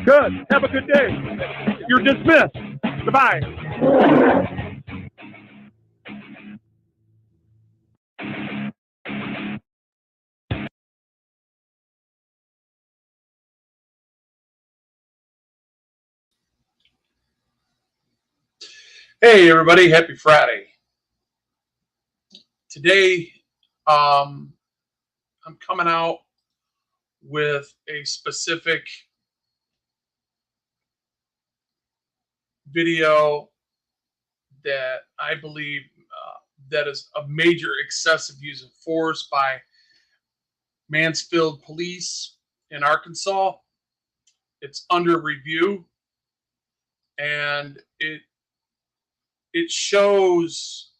Good. Have a good day. You're dismissed. Goodbye. Hey, everybody. Happy Friday. Today, I'm coming out with a specific video that I believe that is a major excessive use of force by Mansfield police in Arkansas. It's under review, and it shows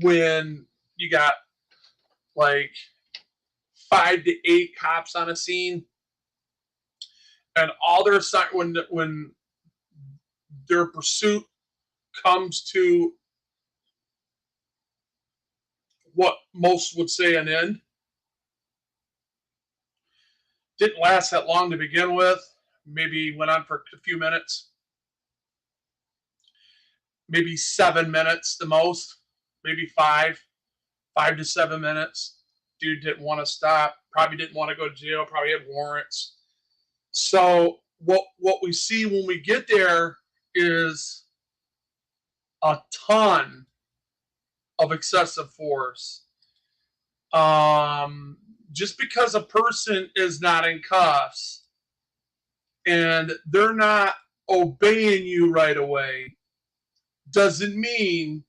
when you got like 5 to 8 cops on a scene, and all their when their pursuit comes to what most would say an end. Didn't last that long to begin with. Maybe went on for a few minutes. Maybe 7 minutes the most. Maybe 5 to 7 minutes. Dude didn't want to stop. Probably didn't want to go to jail. Probably had warrants. So what we see when we get there is a ton of excessive force. Just because a person is not in cuffs and they're not obeying you right away doesn't mean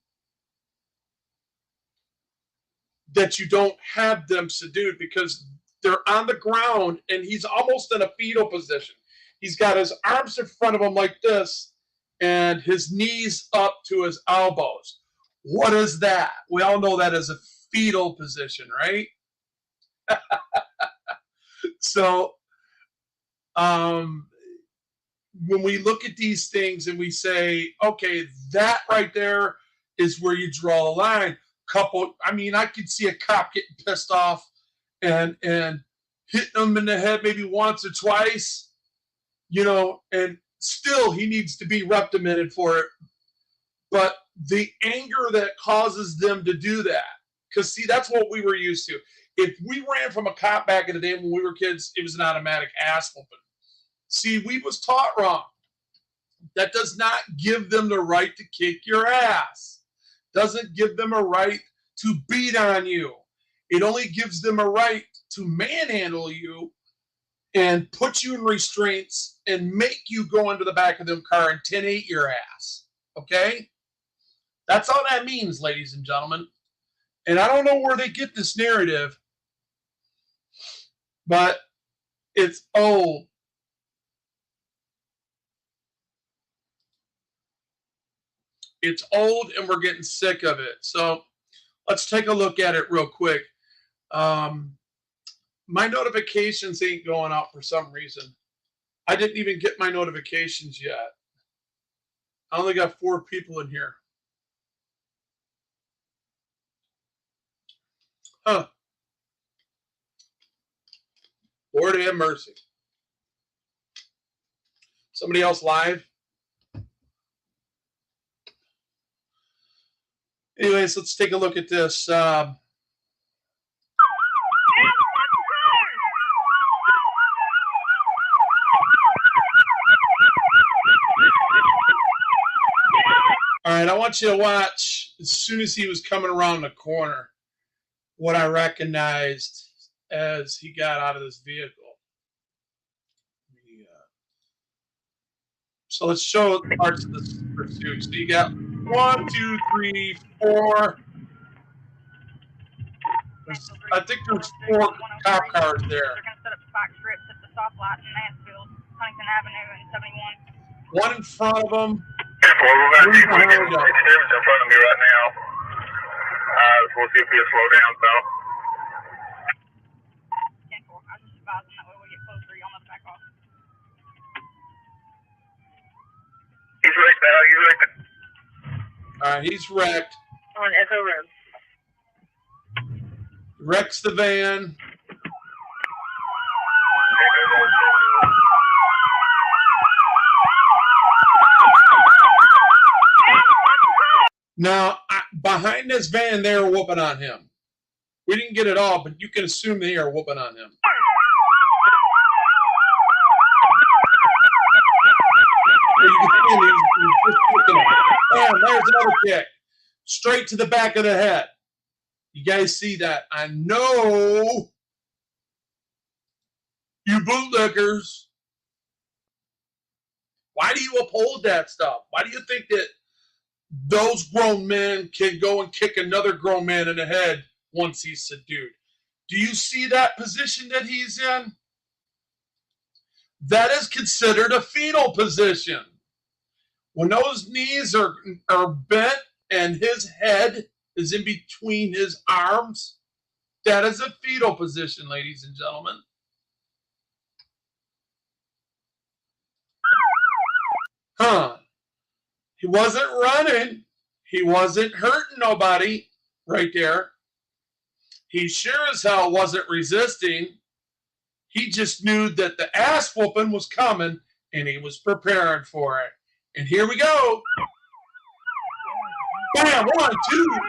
that you don't have them subdued, because they're on the ground and he's almost in a fetal position. He's got his arms in front of him like this and his knees up to his elbows. What is that? We all know that as a fetal position, right? So when we look at these things and we say, okay, that right there is where you draw the line. I could see a cop getting pissed off and hitting him in the head maybe once or twice, and still he needs to be reprimanded for it. But the anger that causes them to do that, because see, that's what we were used to. If we ran from a cop back in the day when we were kids, it was an automatic ass whooping. See, we was taught wrong. That does not give them the right to kick your ass. Doesn't give them a right to beat on you. It only gives them a right to manhandle you and put you in restraints and make you go into the back of their car and 10-8 your ass. Okay? That's all that means, ladies and gentlemen. And I don't know where they get this narrative, but it's old. It's old and we're getting sick of it. So let's take a look at it real quick. My notifications ain't going out for some reason. I didn't even get my notifications yet. I only got 4 people in here. Huh. Lord have mercy. Somebody else live? Anyways, let's take a look at this. All right, I want you to watch, as soon as he was coming around the corner, what I recognized as he got out of this vehicle. So let's show parts of this pursuit. So you got 1, 2, 3, 4. I think there's 4 cop cars there. They're going to set up spike strips at the stoplight in Mansfield, Huntington Avenue, and 71. One in front of them. Well, we've got 2 extremes in front of me right now. We'll see if he'll slow down, so. 10-4. I was just advising that way we get closer, y'all know to back off. He's wrecked now. He's wrecked. All right, he's wrecked. On Echo Road. Wrecks the van. Now, behind this van, they were whooping on him. We didn't get it all, but you can assume they are whooping on him. You can see him, he's just kicking him. Bam, there's another kick. Straight to the back of the head. You guys see that? I know you bootlickers. Why do you uphold that stuff? Why do you think that those grown men can go and kick another grown man in the head once he's subdued? Do you see that position that he's in? That is considered a fetal position. When those knees are bent and his head is in between his arms, that is a fetal position, ladies and gentlemen. He wasn't running. He wasn't hurting nobody right there. He sure as hell wasn't resisting. He just knew that the ass whooping was coming, and he was preparing for it. And here we go. Bam, 1, 2, 3,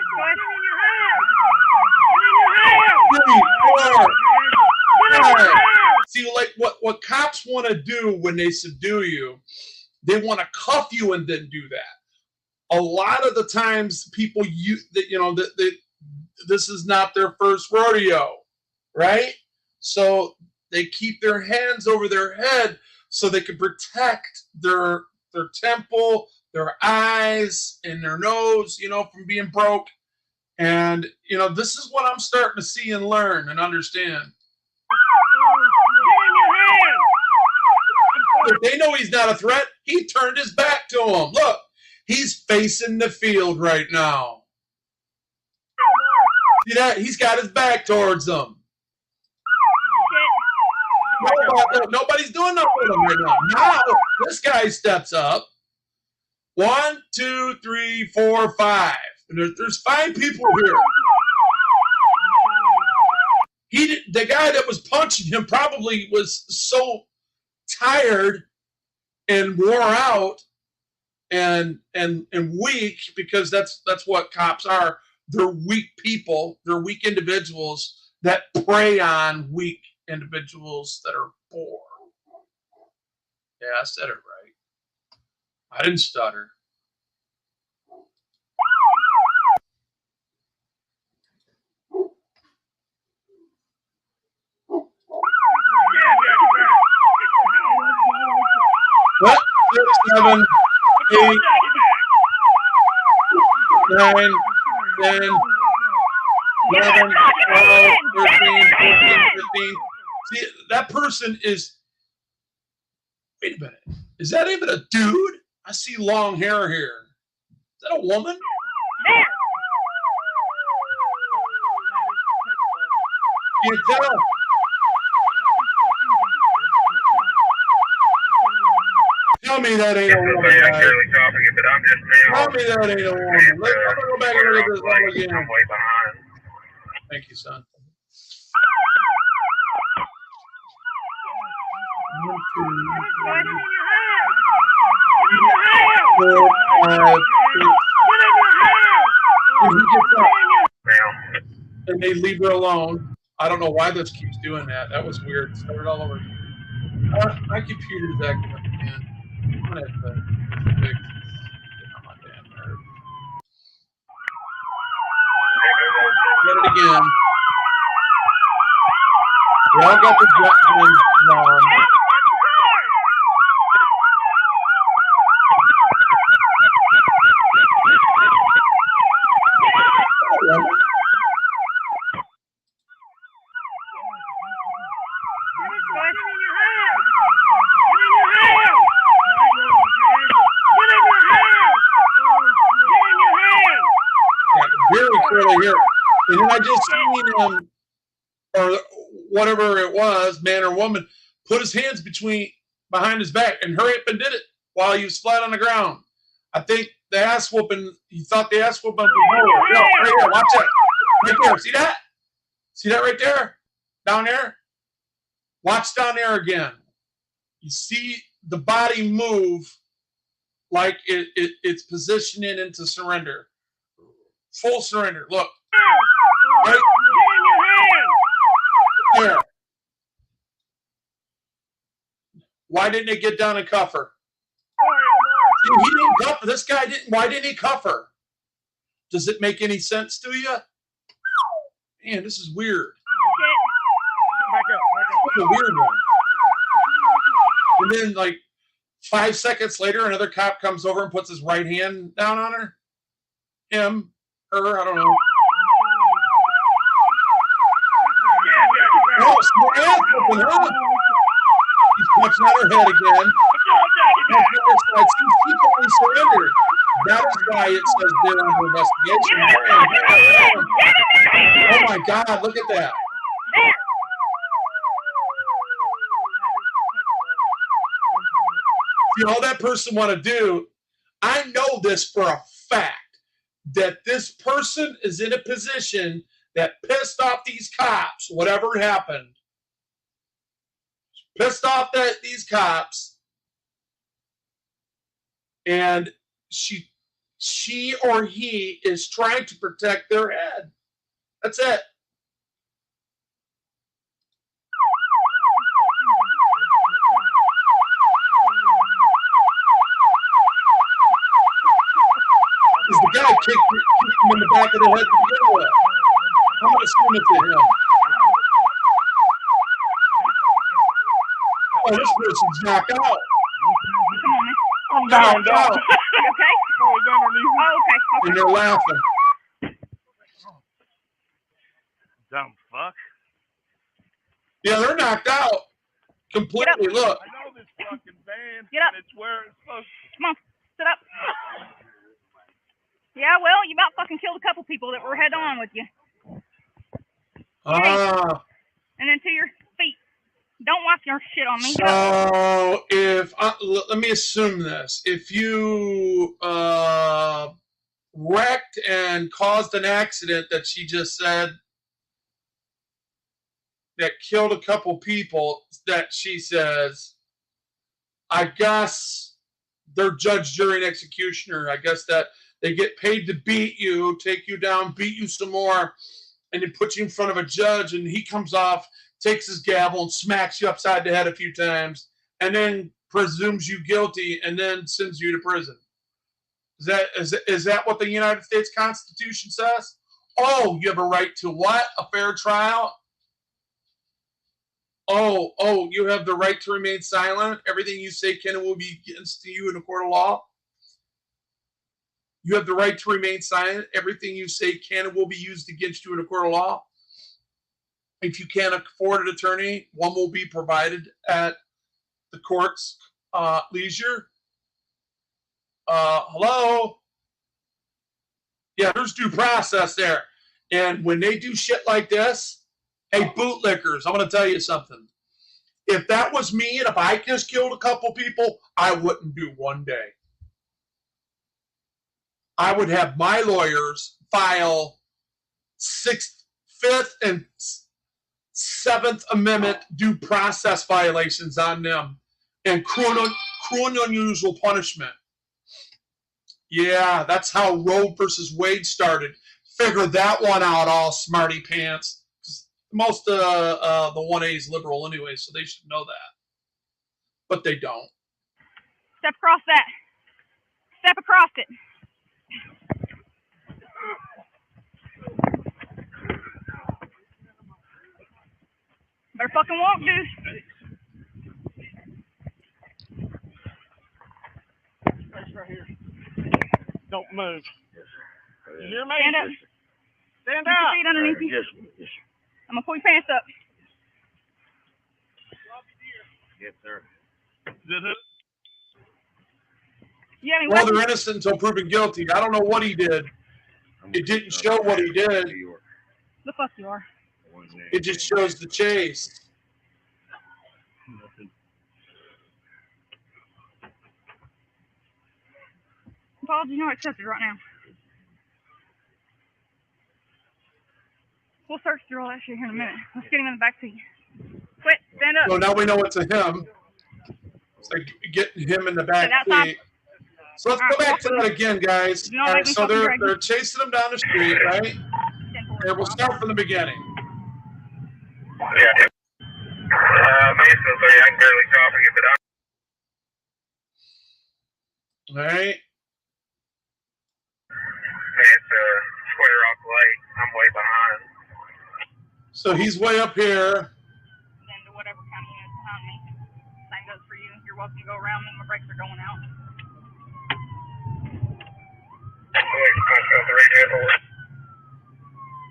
4, 5. See, like what cops want to do when they subdue you, they want to cuff you and then do that. A lot of the times, people this is not their first rodeo, right? So they keep their hands over their head so they can protect their temple, their eyes, and their nose, from being broke. And, this is what I'm starting to see and learn and understand. If they know he's not a threat, he turned his back to him. Look, he's facing the field right now. See that? He's got his back towards them. Nobody's doing nothing with him right now. Now, this guy steps up. 1, 2, 3, 4, 5. And there's 5 people here. The guy that was punching him probably was so tired and wore out and weak, because that's what cops are. They're weak people. They're weak individuals that prey on weak individuals that are poor. Yeah, I said it right. I didn't stutter. What? 6, 7, 8, 9, 10, 11, 12, 13, 14, 15. See, that person is. Wait a minute. Is that even a dude? I see long hair here. Is that a woman? You can tell. Tell me that ain't a woman, guys. Tell me that ain't a woman. I'm going to go back and look at this one again. Thank you, son. 1, 2, 3, 4, 5, 6. And they leave her alone. I don't know why this keeps doing that. That was weird. Start it all over. My computer's acting up again. I'm going to have to fix my damn nerve. Get it again. We all got the buttons wrong. Very clearly here. And then I just seen him, or whatever it was, man or woman, put his hands behind his back and hurry up and did it while he was flat on the ground. I think the ass whooping, he thought the ass whooping was over. No, right here, watch that. Right there, see that? See that right there? Down there? Watch down there again. You see the body move like it's positioning into surrender. Full surrender. Look. Right there. Why didn't they get down and cuff her? He didn't cuff her. This guy didn't. Why didn't he cuff her? Does it make any sense to you? Man, this is weird. This is a weird one. And then, like, 5 seconds later, another cop comes over and puts his right hand down on her. Him, her, I don't know. Oh, he's punching at her head again. She only surrendered. That is why it says they're under investigation. Oh my God, look at that. See, all that person want to do, I know this for a fact, that this person is in a position that pissed off these cops, whatever happened, pissed off these cops, and she or he is trying to protect their head. That's it. Because the guy kicked him in the back of the head to begin with. I'm going to assume it's him. Oh, this person's knocked out. I'm down. You okay? Oh, it's underneath. Oh, okay. And they're laughing. Dumb fuck. Yeah, they're knocked out. Completely. Look. I know this fucking van. Get up. And it's where it's supposed to. Come on, sit up. Yeah, well, you about fucking killed a couple people that were head on with you. And then to your feet. Don't wipe your shit on me. So, let me assume this. If you wrecked and caused an accident that she just said that killed a couple people, that she says, I guess they're judge, jury, and executioner. I guess that they get paid to beat you, take you down, beat you some more, and then put you in front of a judge, and he comes off, takes his gavel and smacks you upside the head a few times, and then presumes you guilty, and then sends you to prison. Is that what the United States Constitution says? Oh, you have a right to what? A fair trial? Oh, you have the right to remain silent. Everything you say can and will be against you in a court of law. You have the right to remain silent. Everything you say can and will be used against you in a court of law. If you can't afford an attorney, one will be provided at the court's leisure. Hello? Yeah, there's due process there. And when they do shit like this, hey, bootlickers, I'm going to tell you something. If that was me and if I just killed a couple people, I wouldn't do one day. I would have my lawyers file 6th, 5th, and 7th Amendment due process violations on them and cruel and unusual punishment. Yeah, that's how Roe versus Wade started. Figure that one out, all smarty pants. Most of the 1A is liberal anyway, so they should know that. But they don't. Step across that. Step across it. Better fucking walk, dude. Right here. Don't move. You hear me? Stand up. Stand Put your up. feet underneath you. Yes. I'm gonna pull your pants up. Yes, sir. You have any Well, weapons? they're innocent until proven guilty. I don't know what he did. It didn't show what he did. The fuck you are. It just shows the chase. Apologies not accepted right now. We'll search through all that shit here in a minute. Let's get him in the back seat. Quit, stand up. So now we know it's a him. It's like getting him in the back seat. So let's go back to that again, guys. All right, so they're chasing them down the street, right? And we'll start from the beginning. Yeah. Mansfield, so I can barely copy you, but All right. it's square off light. I'm way behind. So he's way up here. And whatever county unit's behind me. Same goes for you. You're welcome to go around me. My brakes are going out.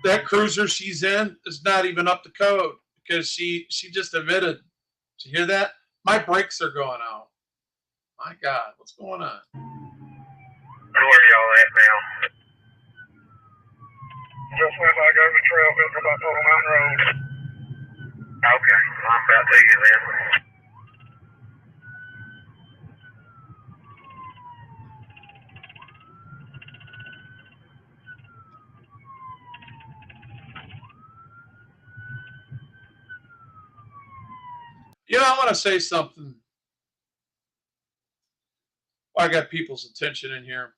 That cruiser she's in is not even up to code because she just admitted. Did you hear that? My brakes are going out. My God, what's going on? Where are y'all at now? Just went back over the trail, built about Total Mountain Road. Okay, I'm about to you then. You know, I want to say something. I got people's attention in here.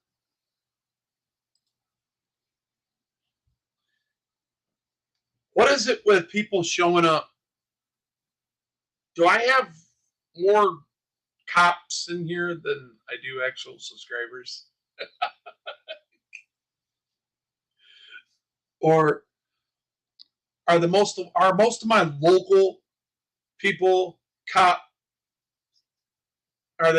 What is it with people showing up? Do I have more cops in here than I do actual subscribers? Or are most of my local people cop? Are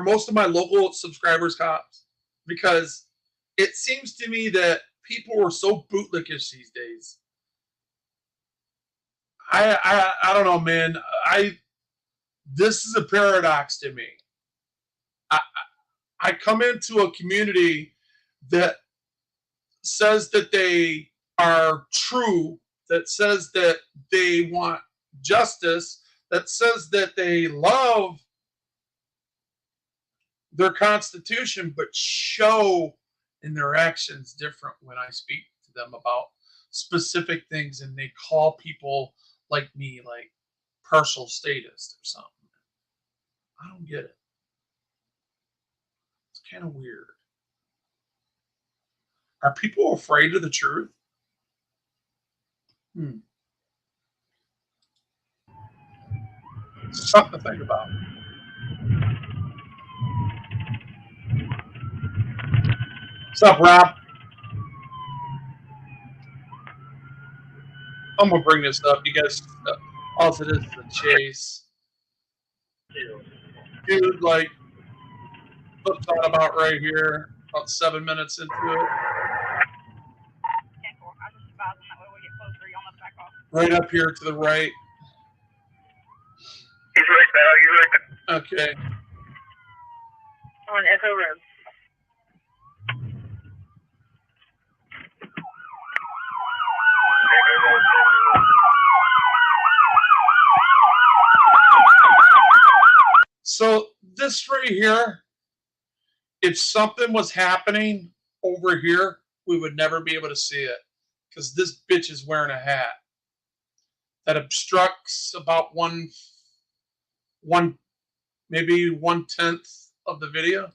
most of my local subscribers cops? Because it seems to me that people are so bootlickish these days. I don't know, man. This is a paradox to me. I come into a community that says that they are true, that says that they want justice, that says that they love their Constitution, but show in their actions different when I speak to them about specific things, and they call people like me like partial statist or something. I don't get it. It's kind of weird. Are people afraid of the truth? Something to think about. What's up, Rob? I'm gonna bring this up. You guys, also this is a chase. Dude, like, flipped on about right here, about 7 minutes into it. Right up here to the right. He's right now. You're right. Okay. On Echo Road. So this right here, if something was happening over here, we would never be able to see it because this bitch is wearing a hat that obstructs about maybe 1/10 of the video.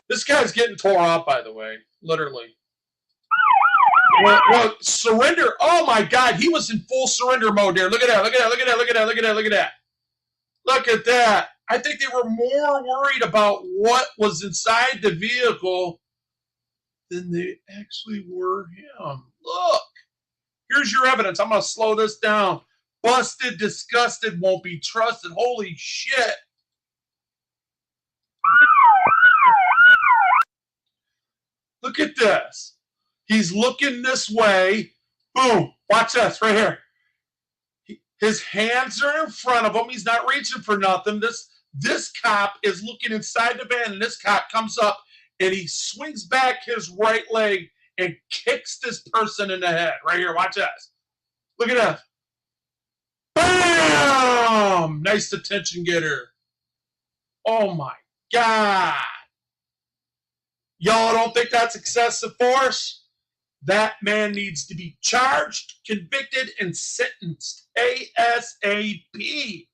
This guy's getting tore up, by the way, literally. Well, surrender. Oh my God, he was in full surrender mode there. Look at that. Look at that. Look at that. Look at that. Look at that. Look at that. Look at that. I think they were more worried about what was inside the vehicle than they actually were him. Look. Here's your evidence. I'm going to slow this down. Busted, disgusted, won't be trusted. Holy shit. Look at this. He's looking this way. Boom. Watch this right here. His hands are in front of him. He's not reaching for nothing. This cop is looking inside the van, and this cop comes up, and he swings back his right leg and kicks this person in the head. Right here. Watch this. Look at that. Bam! Nice attention getter. Oh, my God. Y'all don't think that's excessive force? That man needs to be charged, convicted, and sentenced ASAP.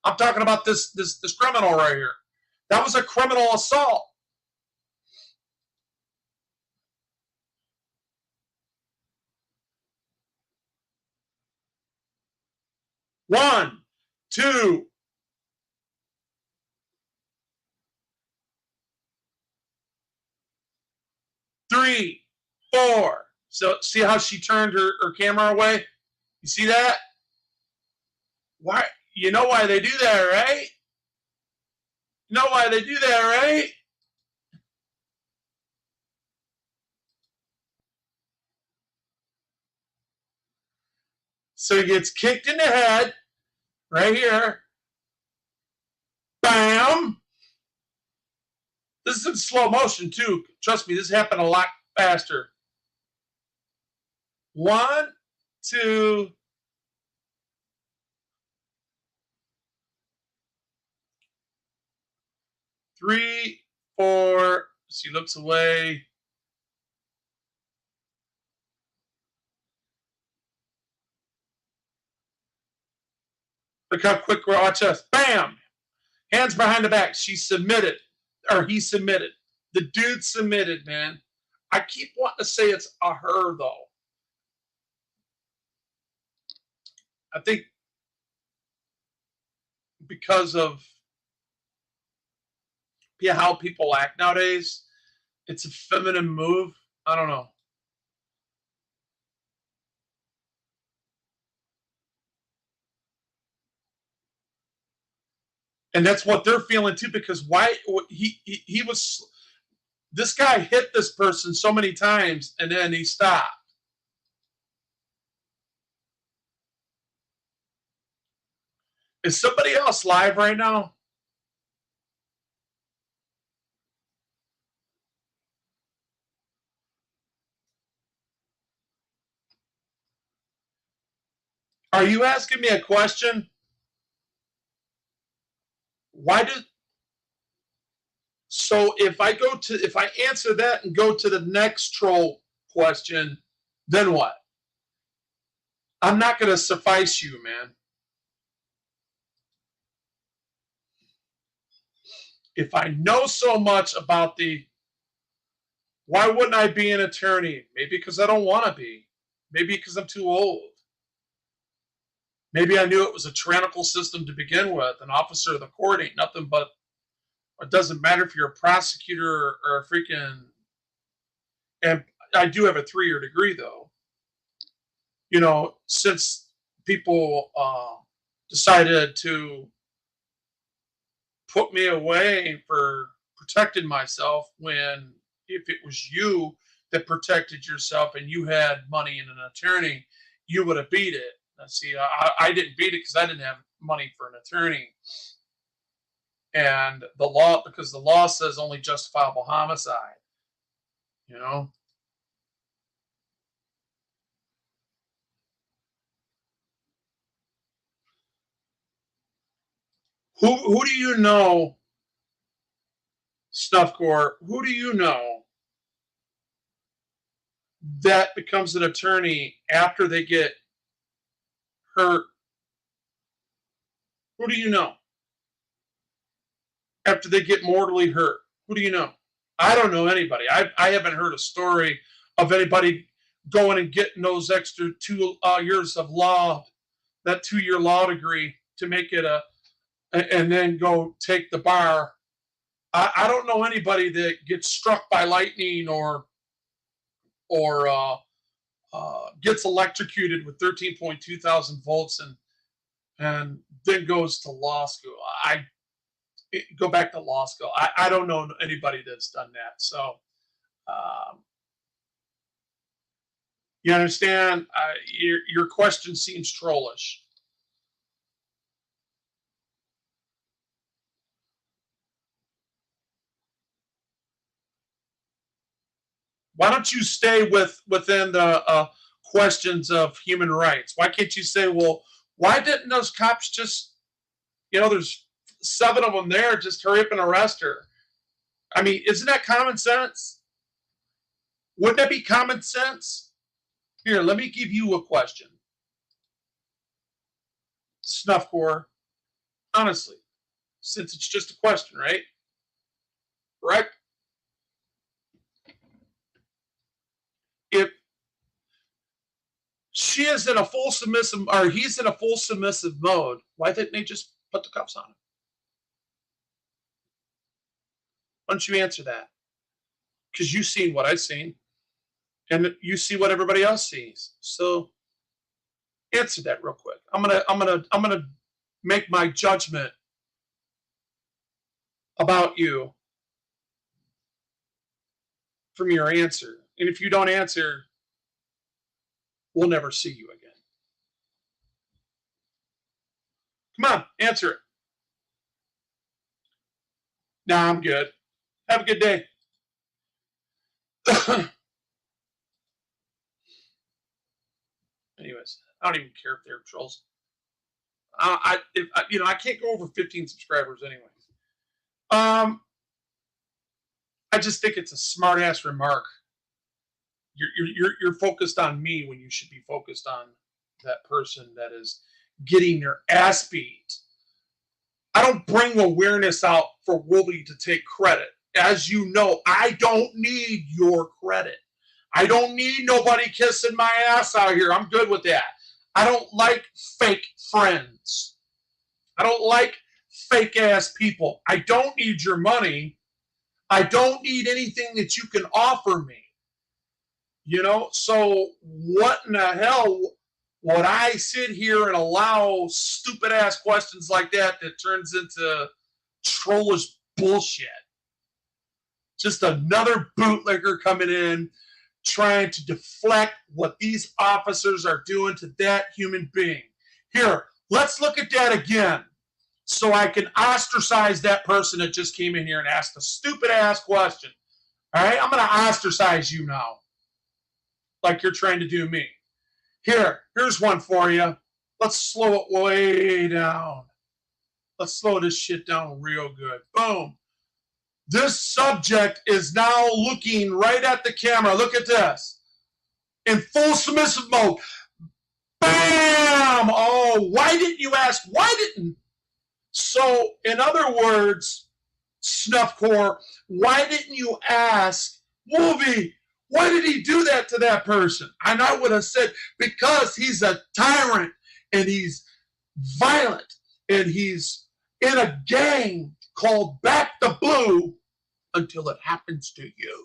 I'm talking about this criminal right here. That was a criminal assault. One, two, three, four. So see how she turned her camera away? You see that? Why? You know why they do that, right? You know why they do that, right? So he gets kicked in the head, right here. Bam! This is in slow motion, too. Trust me, this happened a lot faster. 1, 2, 3, 4. She looks away. Look how quick we're watch us. Bam! Hands behind the back. She submitted. Or he submitted. The dude submitted, man. I keep wanting to say it's a her, though. I think because of how people act nowadays, it's a feminine move. I don't know. And that's what they're feeling too, because why he was, this guy hit this person so many times and then he stopped. Is somebody else live right now? Are you asking me a question? Why did so if I answer that and go to the next troll question, then what? I'm not going to suffice you, man. If I know so much about why wouldn't I be an attorney? Maybe because I don't want to be. Maybe because I'm too old. Maybe I knew it was a tyrannical system to begin with. An officer of the court ain't nothing but, it doesn't matter if you're a prosecutor or a freaking, and I do have a 3-year degree though. You know, since people decided to put me away for protecting myself, when if it was you that protected yourself and you had money and an attorney, you would have beat it. See, I didn't beat it because I didn't have money for an attorney. And the law, because the law says only justifiable homicide, you know. Who do you know, Snuffcore? Who do you know that becomes an attorney after they get hurt? Who do you know? After they get mortally hurt? Who do you know? I don't know anybody. I haven't heard a story of anybody going and getting those extra 2 years of law, that 2-year law degree to make it and then go take the bar. I don't know anybody that gets struck by lightning or gets electrocuted with 13.2 thousand volts and then goes to law school. I go back to law school. I don't know anybody that's done that. So, you understand? Your question seems trollish. Why don't you stay within the questions of human rights? Why can't you say, well, why didn't those cops just, there's 7 of them there, just hurry up and arrest her? I mean, isn't that common sense? Wouldn't that be common sense? Here, let me give you a question. Snuffcore, honestly, since it's just a question, right? Correct? If she is in a full submissive, or he's in a full submissive mode, why didn't they just put the cuffs on him? Why don't you answer that? Because you've seen what I've seen, and you see what everybody else sees. So answer that real quick. I'm gonna make my judgment about you from your answer. And if you don't answer, we'll never see you again. Come on, answer it. Nah, I'm good. Have a good day. Anyways, I don't even care if they're trolls. I can't go over 15 subscribers anyway. I just think it's a smart ass remark. You're focused on me when you should be focused on that person that is getting their ass beat. I don't bring awareness out for Wolby to take credit. As you know, I don't need your credit. I don't need nobody kissing my ass out here. I'm good with that. I don't like fake friends. I don't like fake ass people. I don't need your money. I don't need anything that you can offer me. You know, so what in the hell would I sit here and allow stupid ass questions like that turns into trollish bullshit? Just another bootlegger coming in trying to deflect what these officers are doing to that human being. Here, let's look at that again so I can ostracize that person that just came in here and asked a stupid ass question. All right, I'm going to ostracize you now like you're trying to do me. Here's one for you. Let's slow it way down. Let's slow this shit down real good. Boom. This subject is now looking right at the camera. Look at this. In full submissive mode. Bam! Oh, why didn't you ask? Why didn't? So, in other words, Snuffcore, why didn't you ask Wolby? Why did he do that to that person? And I would have said, because he's a tyrant and he's violent and he's in a gang called Back the Blue until it happens to you.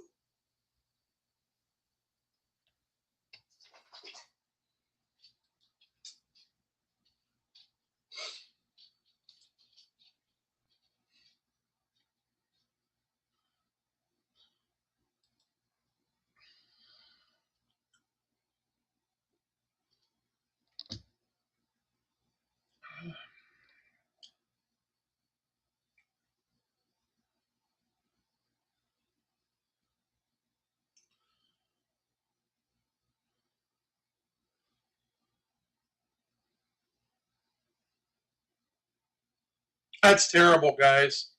That's terrible, guys.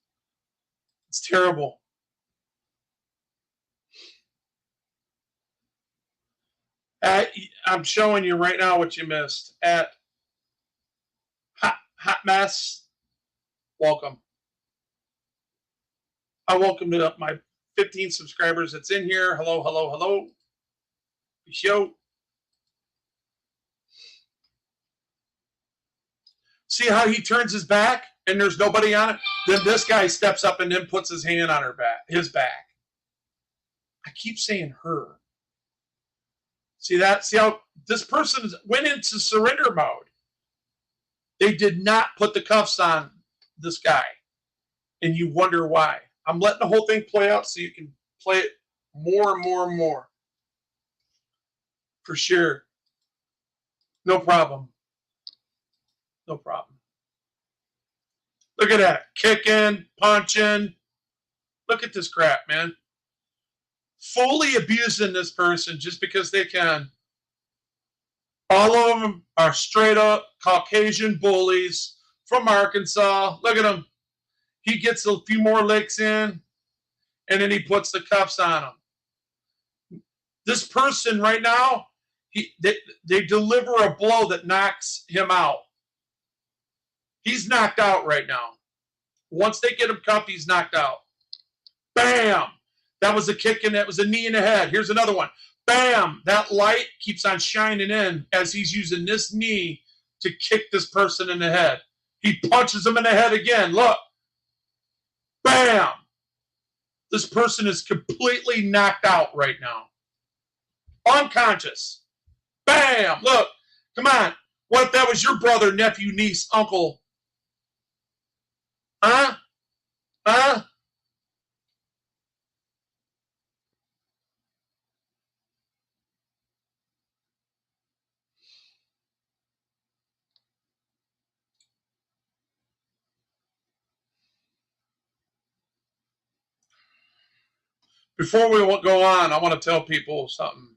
It's terrible. I'm showing you right now what you missed. At Hot Mess, welcome. I welcomed up my 15 subscribers that's in here. Hello, hello, hello. Show. See how he turns his back and there's nobody on it? Then this guy steps up and then puts his hand on his back. I keep saying her. See that? See how this person went into surrender mode. They did not put the cuffs on this guy. And you wonder why. I'm letting the whole thing play out so you can play it more and more and more. For sure. No problem. No problem. Look at that. Kicking, punching. Look at this crap, man. Fully abusing this person just because they can. All of them are straight up Caucasian bullies from Arkansas. Look at him. He gets a few more licks in, and then he puts the cuffs on him. This person right now, they deliver a blow that knocks him out. He's knocked out right now. Once they get him cuffed, he's knocked out. Bam! That was a kick and that was a knee in the head. Here's another one. Bam! That light keeps on shining in as he's using this knee to kick this person in the head. He punches him in the head again. Look. Bam! This person is completely knocked out right now. Unconscious. Bam! Look. Come on. What if that was your brother, nephew, niece, uncle? Huh? Huh? Before we go on, I want to tell people something.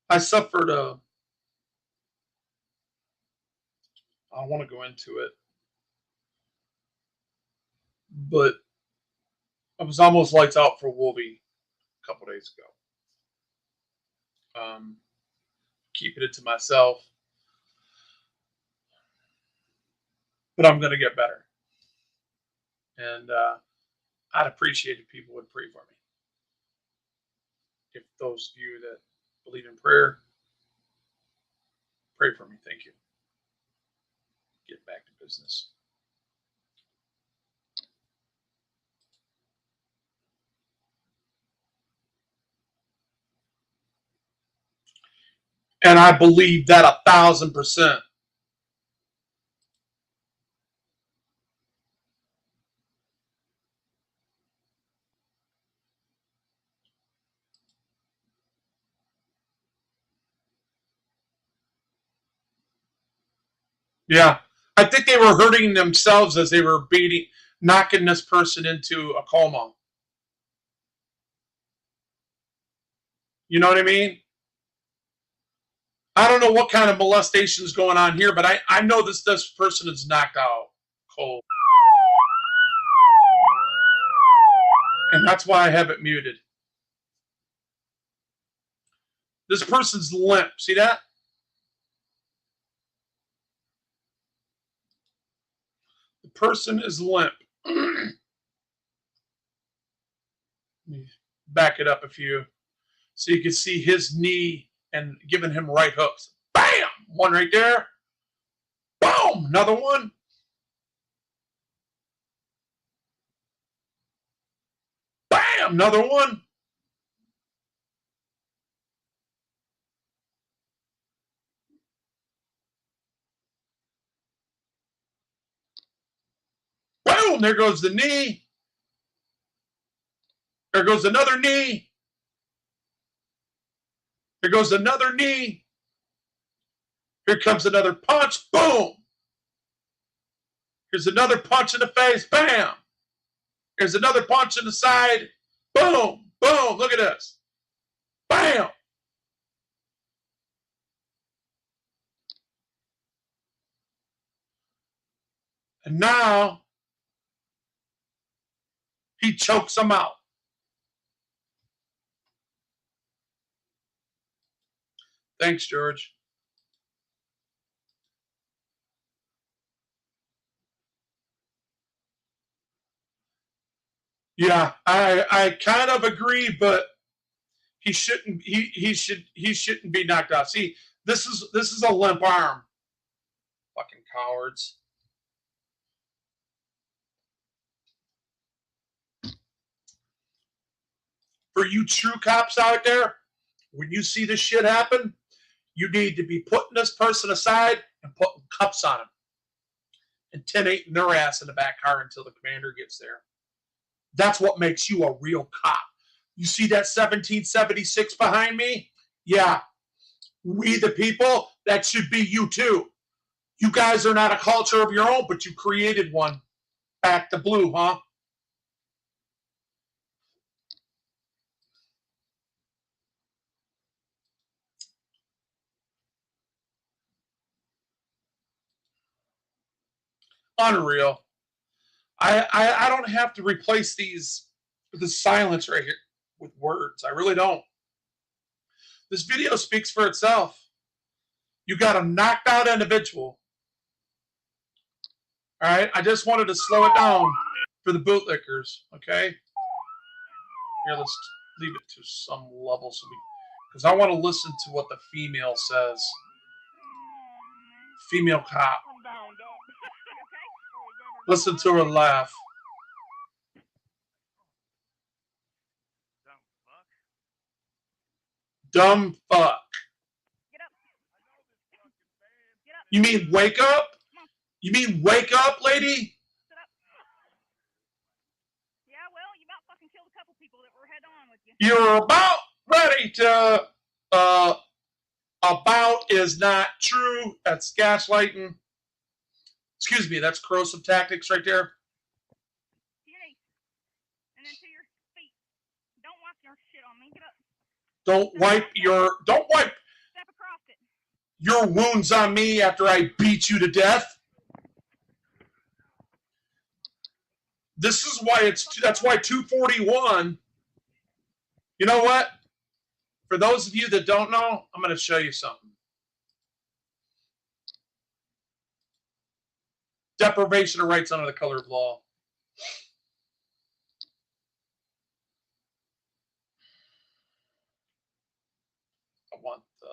I suffered a... I don't want to go into it. But I was almost lights out for Wolby a couple days ago. Keeping it to myself. But I'm going to get better. And I'd appreciate if people would pray for me. If those of you that believe in prayer, pray for me. Thank you. Get back to business. And I believe that 1,000%. Yeah. I think they were hurting themselves as they were knocking this person into a coma. You know what I mean? I don't know what kind of molestation is going on here, but I know this person is knocked out cold. And that's why I have it muted. This person's limp. See that? The person is limp. Back it up a few. So you can see his knee and giving him right hooks. Bam! One right there. Boom! Another one. Bam! Another one. Boom! There goes the knee. There goes another knee. There goes another knee. Here comes another punch. Boom! Here's another punch in the face. Bam! Here's another punch in the side. Boom! Boom! Look at this. Bam! And now he chokes him out. Thanks, George. Yeah, I kind of agree, but he shouldn't shouldn't be knocked out. See, this is a limp arm. Fucking cowards. For you true cops out there, when you see this shit happen, you need to be putting this person aside and putting cuffs on him and 10-8 their ass in the back car until the commander gets there. That's what makes you a real cop. You see that 1776 behind me? Yeah. We the people, that should be you too. You guys are not a culture of your own, but you created one. Back to blue, huh? Unreal. I don't have to replace the silence right here with words. I really don't. This video speaks for itself. You got a knocked out individual. All right. I just wanted to slow it down for the bootlickers. Okay. Here, let's leave it to some level because I want to listen to what the female says. Female cop. Listen to her laugh. Dumb fuck. Get up. Get up. You mean wake up? You mean wake up, lady? Sit up. Yeah, well, you about fucking killed a couple people that were head on with you. You're about ready to about is not true. That's gaslighting. Excuse me, that's corrosive tactics right there. To your knees. And then to your feet. Don't wipe your shit on me. Get up. Don't wipe Step across it. your wounds on me after I beat you to death. This is why that's why 241. You know what? For those of you that don't know, I'm going to show you something. Deprivation of rights under the color of law. I want the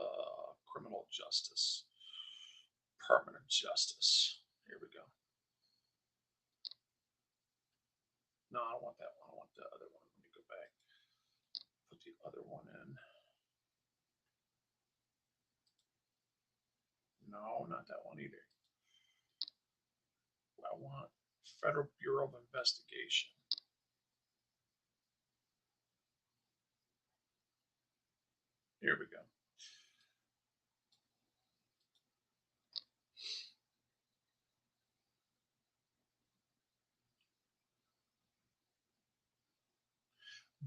criminal justice, permanent justice. Here we go. No, I don't want that one. I want the other one. Let me go back. Put the other one in. No, not that one either. I want Federal Bureau of Investigation. Here we go.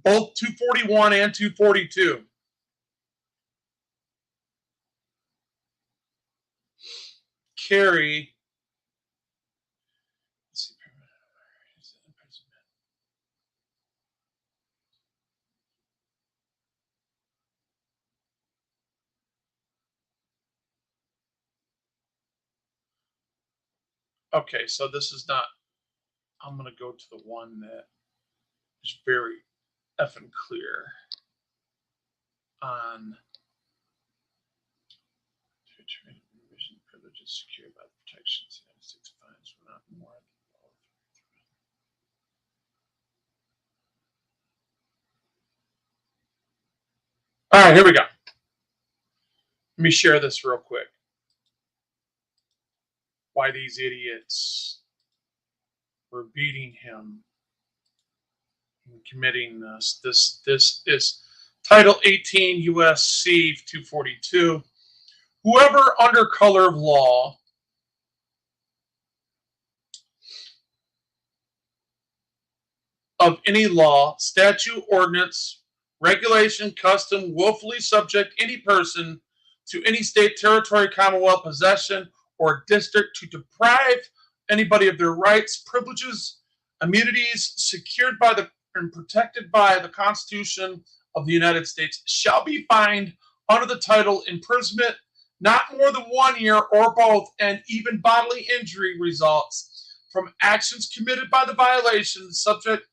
Both 241 and 242. Carry. Okay, so this is not. I'm going to go to the one that is very effing clear on privileges secured by the protections of the United States fines were not more than. All right, here we go. Let me share this real quick. Why these idiots were beating him and committing this. This is Title 18 U.S.C. 242. Whoever under color of law of any law, statute, ordinance, regulation, custom, willfully subject any person to any state, territory, commonwealth, possession, or district to deprive anybody of their rights, privileges, immunities secured by and protected by the Constitution of the United States shall be fined under the title imprisonment not more than 1 year or both, and even bodily injury results from actions committed by the violation subject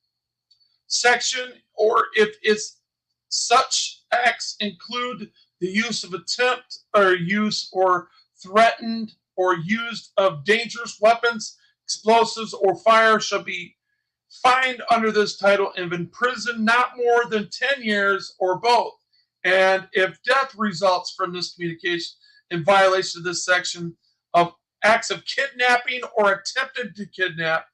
section, or if it's such acts include the use of attempt or use or threatened or used of dangerous weapons, explosives, or fire, shall be fined under this title and imprisoned not more than 10 years or both. And if death results from this communication in violation of this section of acts of kidnapping or attempted to kidnap,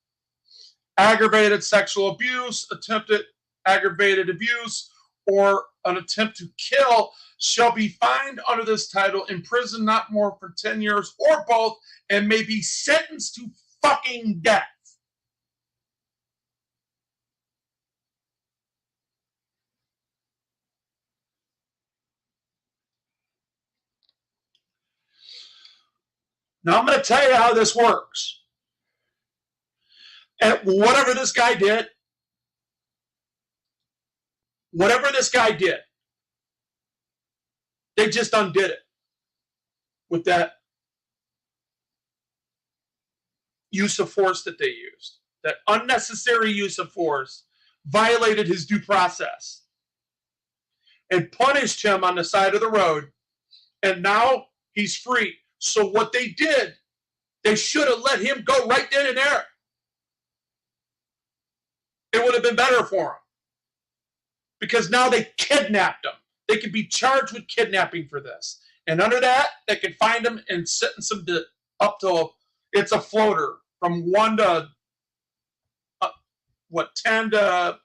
aggravated sexual abuse, attempted aggravated abuse, or an attempt to kill, shall be fined under this title, imprisoned not more for 10 years or both, and may be sentenced to fucking death. Now I'm going to tell you how this works. And whatever this guy did, they just undid it with that use of force that they used. That unnecessary use of force violated his due process and punished him on the side of the road, and now he's free. So what they did, they should have let him go right then and there. It would have been better for him. Because now they kidnapped him. They could be charged with kidnapping for this. And under that, they could find him and sentence him to up to, it's a floater, from 1 to, 10 to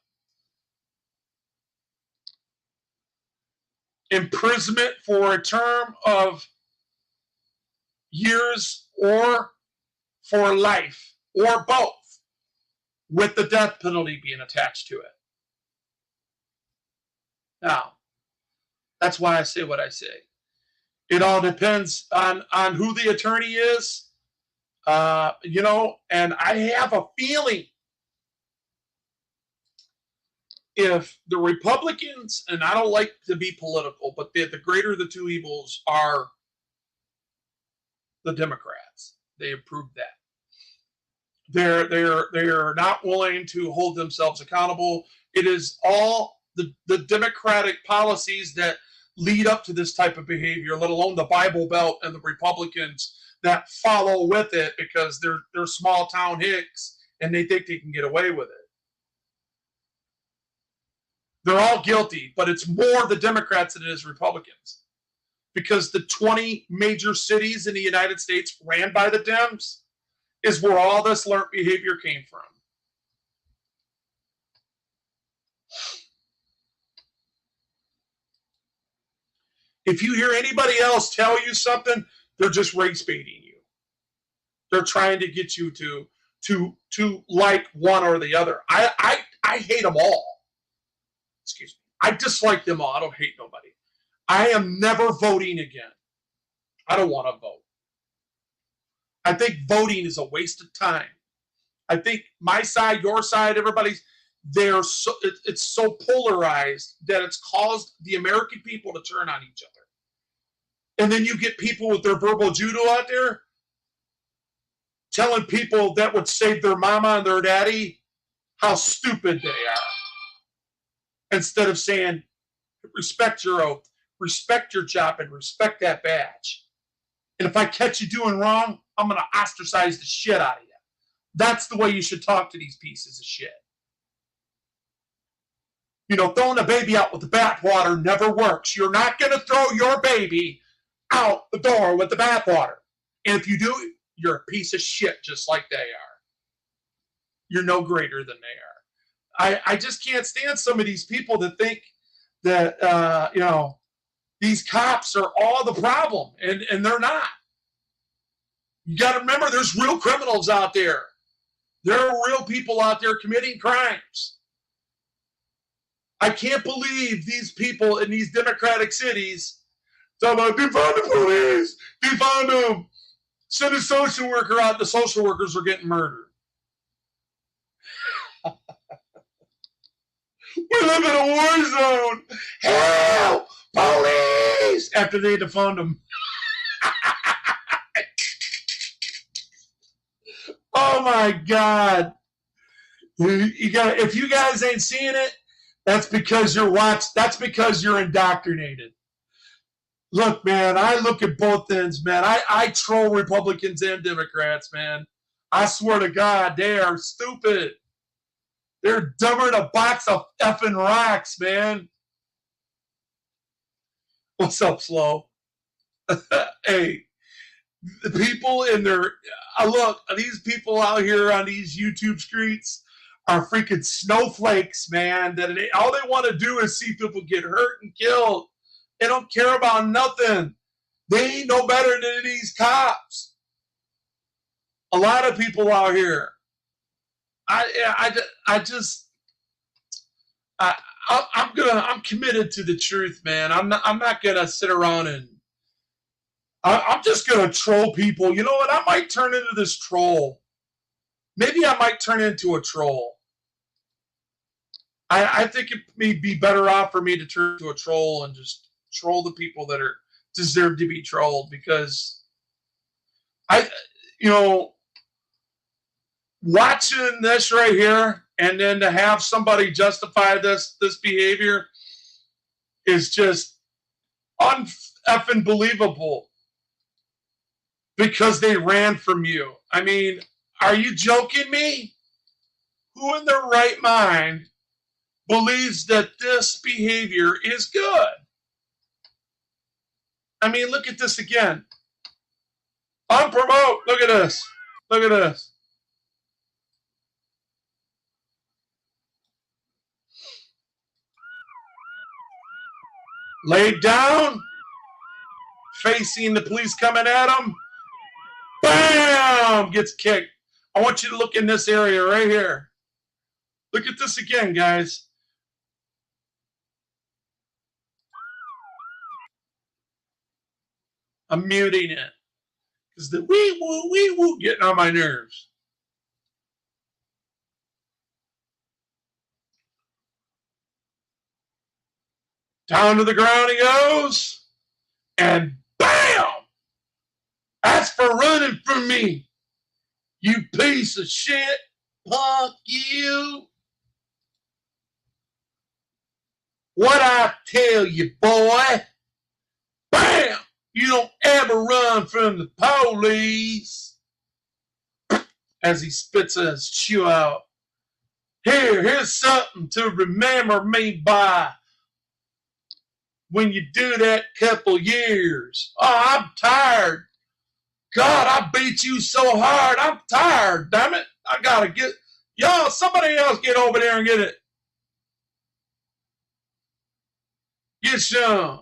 imprisonment for a term of years or for life, or both, with the death penalty being attached to it. Now, that's why I say what I say. It all depends on who the attorney is, and I have a feeling if the Republicans, and I don't like to be political, but the greater of the two evils are the Democrats. They have proved that. They're not willing to hold themselves accountable. It is all the Democratic policies that lead up to this type of behavior, let alone the Bible Belt and the Republicans that follow with it because they're small town hicks and they think they can get away with it. They're all guilty, but it's more the Democrats than it is Republicans. Because the 20 major cities in the United States ran by the Dems is where all this learned behavior came from. If you hear anybody else tell you something, they're just race baiting you. They're trying to get you to like one or the other. I hate them all. Excuse me. I dislike them all. I don't hate nobody. I am never voting again. I don't want to vote. I think voting is a waste of time. I think my side, your side, everybody's, it's so polarized that it's caused the American people to turn on each other. And then you get people with their verbal judo out there telling people that would save their mama and their daddy how stupid they are. Instead of saying, respect your oath, respect your job, and respect that badge. And if I catch you doing wrong, I'm going to ostracize the shit out of you. That's the way you should talk to these pieces of shit. Throwing a baby out with the bathwater never works. You're not going to throw your baby out the door with the bathwater. And if you do, you're a piece of shit just like they are. You're no greater than they are. I just can't stand some of these people that think that, these cops are all the problem, and they're not. You got to remember, there's real criminals out there. There are real people out there committing crimes. I can't believe these people in these democratic cities talk about defund the police, defund them, send a social worker out. The social workers are getting murdered. We live in a war zone. Help! Police! After they defund them. Oh my God! If you guys ain't seeing it, that's because That's because you're indoctrinated. Look, man, I look at both ends, man. I troll Republicans and Democrats, man. I swear to God, they are stupid. They're dumber than a box of effing rocks, man. What's up, Slow? Hey, the people in their... look, these people out here on these YouTube streets are freaking snowflakes, man. That all they want to do is see people get hurt and killed. They don't care about nothing. They ain't no better than these cops. A lot of people out here. I'm committed to the truth, man. I'm not gonna sit around and I'm just gonna troll people. You know what? I might turn into this troll. maybe I might turn into a troll. I think it may be better off for me to turn into a troll and just troll the people that are deserve to be trolled, because you know, watching this right here and then to have somebody justify this behavior is just uneffing believable, because they ran from you. I mean, are you joking me? Who in their right mind believes that this behavior is good? I mean, look at this again. Unpromote. Look at this. Look at this. Laid down, facing the police coming at him. Bam! Gets kicked. I want you to look in this area right here. Look at this again, guys. I'm muting it because the wee woo getting on my nerves. Down to the ground he goes, and bam! That's for running from me, you piece of shit. Fuck you. What I tell you, boy? Bam! You don't ever run from the police. As he spits his chew out. Here's something to remember me by when you do that couple years. Oh, I'm tired. God, I beat you so hard. I'm tired, damn it. I gotta get, y'all, somebody else get over there and get it. Get some.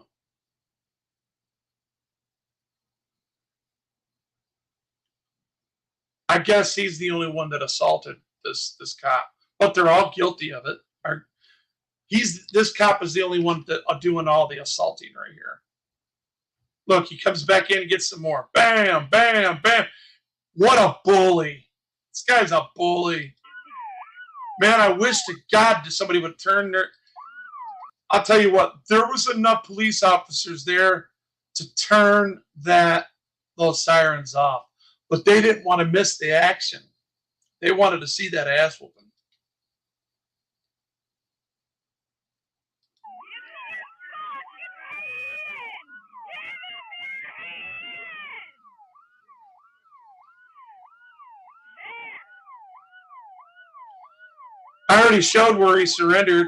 I guess he's the only one that assaulted this cop, but they're all guilty of it. This cop is the only one that are doing all the assaulting right here. Look, he comes back in and gets some more. Bam, bam, bam. What a bully. This guy's a bully. Man, I wish to God that somebody would turn their... I'll tell you what, there was enough police officers there to turn those sirens off. But they didn't want to miss the action. They wanted to see that ass whooping. I already showed where he surrendered.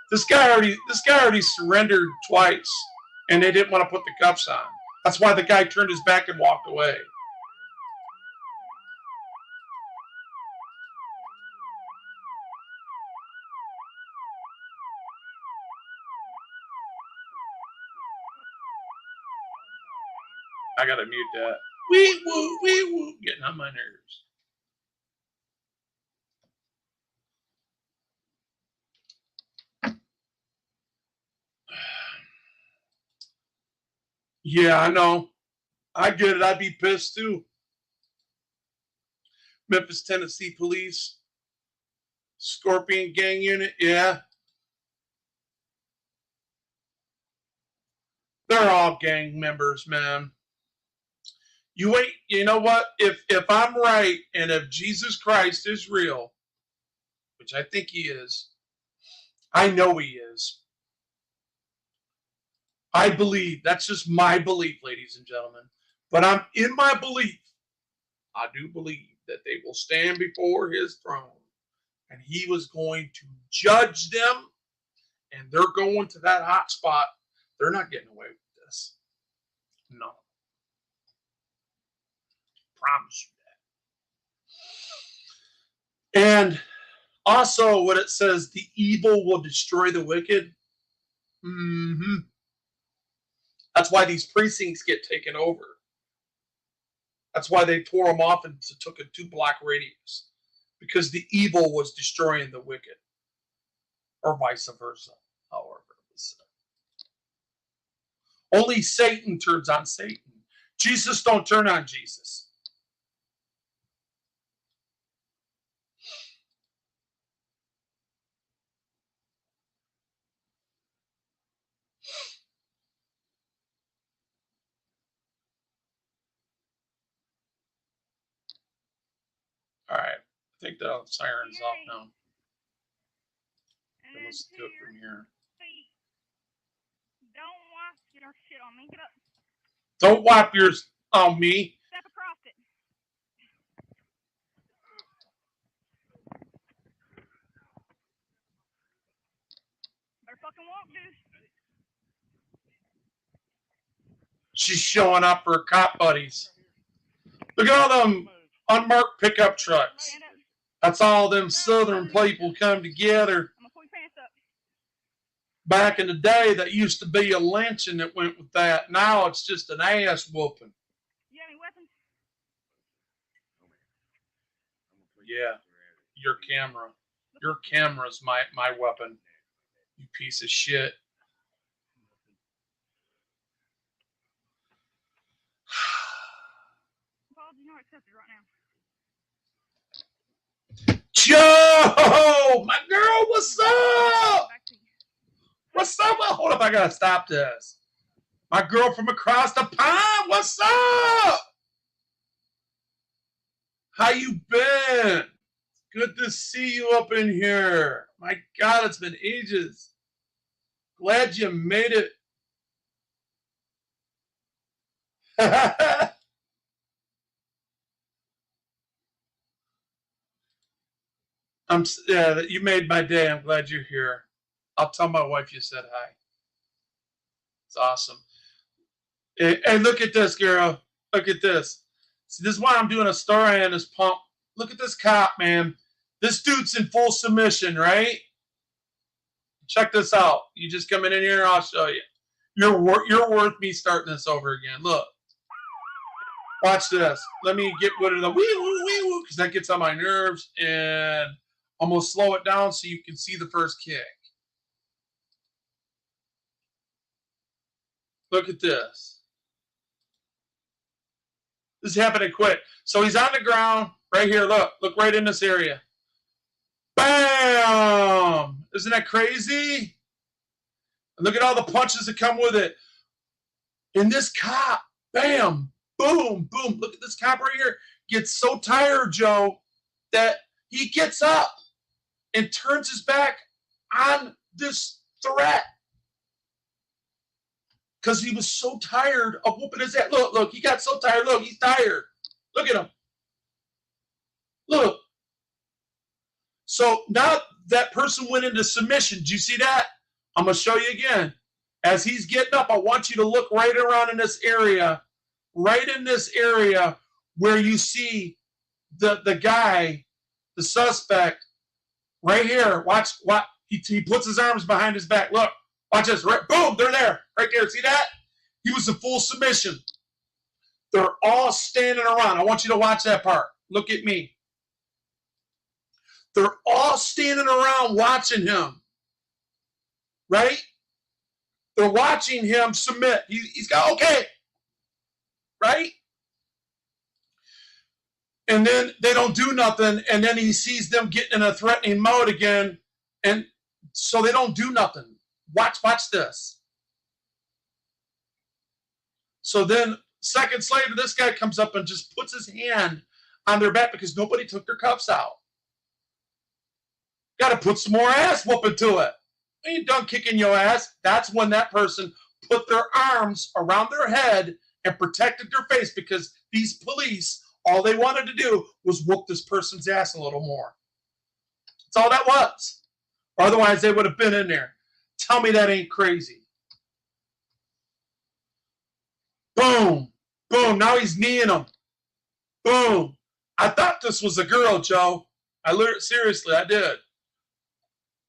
This guy already surrendered twice, and they didn't want to put the cuffs on. That's why the guy turned his back and walked away. I gotta mute that. Wee woo, getting on my nerves. Yeah, I know. I get it. I'd be pissed too. Memphis, Tennessee police. Scorpion gang unit. Yeah. They're all gang members, man. You know what? If I'm right, and if Jesus Christ is real, which I think he is, I know he is. I believe, that's just my belief, ladies and gentlemen. But I'm in my belief, I do believe that they will stand before his throne, and he was going to judge them, and they're going to that hot spot. They're not getting away with this. No. Promise you that. And also, what it says, the evil will destroy the wicked. Mm-hmm. That's why these precincts get taken over. That's why they tore them off and took a 2-block radius, because the evil was destroying the wicked, or vice versa. However, it was only Satan turns on Satan. Jesus don't turn on Jesus. I think the siren's off now. And Let's do it from here. Feet. Don't wipe your shit on me. Get up. Don't wipe yours on me. Step across it. Better fucking walk, dude. She's showing up for her cop buddies. Look at all them unmarked pickup trucks. That's all them southern people come together. I'm gonna pull your pants up. Back in the day, that used to be a lynching that went with that. Now it's just an ass whooping. You have any weapons? Yeah, your camera. Your camera's my weapon. You piece of shit. Apology not accepted right now. Joe, my girl, what's up? What's up? Well, hold up, I gotta stop this. My girl from across the pond, what's up? How you been? Good to see you up in here. My God, it's been ages. Glad you made it. Yeah, you made my day. I'm glad you're here. I'll tell my wife you said hi. It's awesome. Hey, look at this, girl. Look at this. See, this is why I'm doing a story on this pump. Look at this cop, man. This dude's in full submission, right? Check this out. You just come in here, I'll show you. You're worth me starting this over again. Look. Watch this. Let me get rid of the wee-woo, because that gets on my nerves, and I'm going to slow it down so you can see the first kick. Look at this. This is happening quick. So he's on the ground right here. Look right in this area. Bam! Isn't that crazy? And look at all the punches that come with it. And this cop, bam, boom, boom. Look at this cop right here. Gets so tired, Joe, that he gets up and turns his back on this threat. Because he was so tired of whooping his ass. Look, he got so tired. Look, he's tired. Look at him. Look. So now that person went into submission. Do you see that? I'm going to show you again. As he's getting up, I want you to look right around in this area. Right in this area where you see the guy, the suspect, right here. Watch. He puts his arms behind his back. Look. Watch this. Right, boom, they're there. Right there. See that? He was in full submission. They're all standing around. I want you to watch that part. Look at me. They're all standing around watching him. Right? They're watching him submit. He's got, okay. Right? And then they don't do nothing. And then he sees them getting in a threatening mode again. And so they don't do nothing. Watch this. So then seconds later, this guy comes up and just puts his hand on their back because nobody took their cuffs out. Got to put some more ass whooping to it. When you're done kicking your ass, that's when that person put their arms around their head and protected their face, because these police, all they wanted to do was whoop this person's ass a little more. That's all that was. Otherwise, they would have been in there. Tell me that ain't crazy. Boom. Boom. Now he's kneeing him. Boom. I thought this was a girl, Joe. Seriously, I did.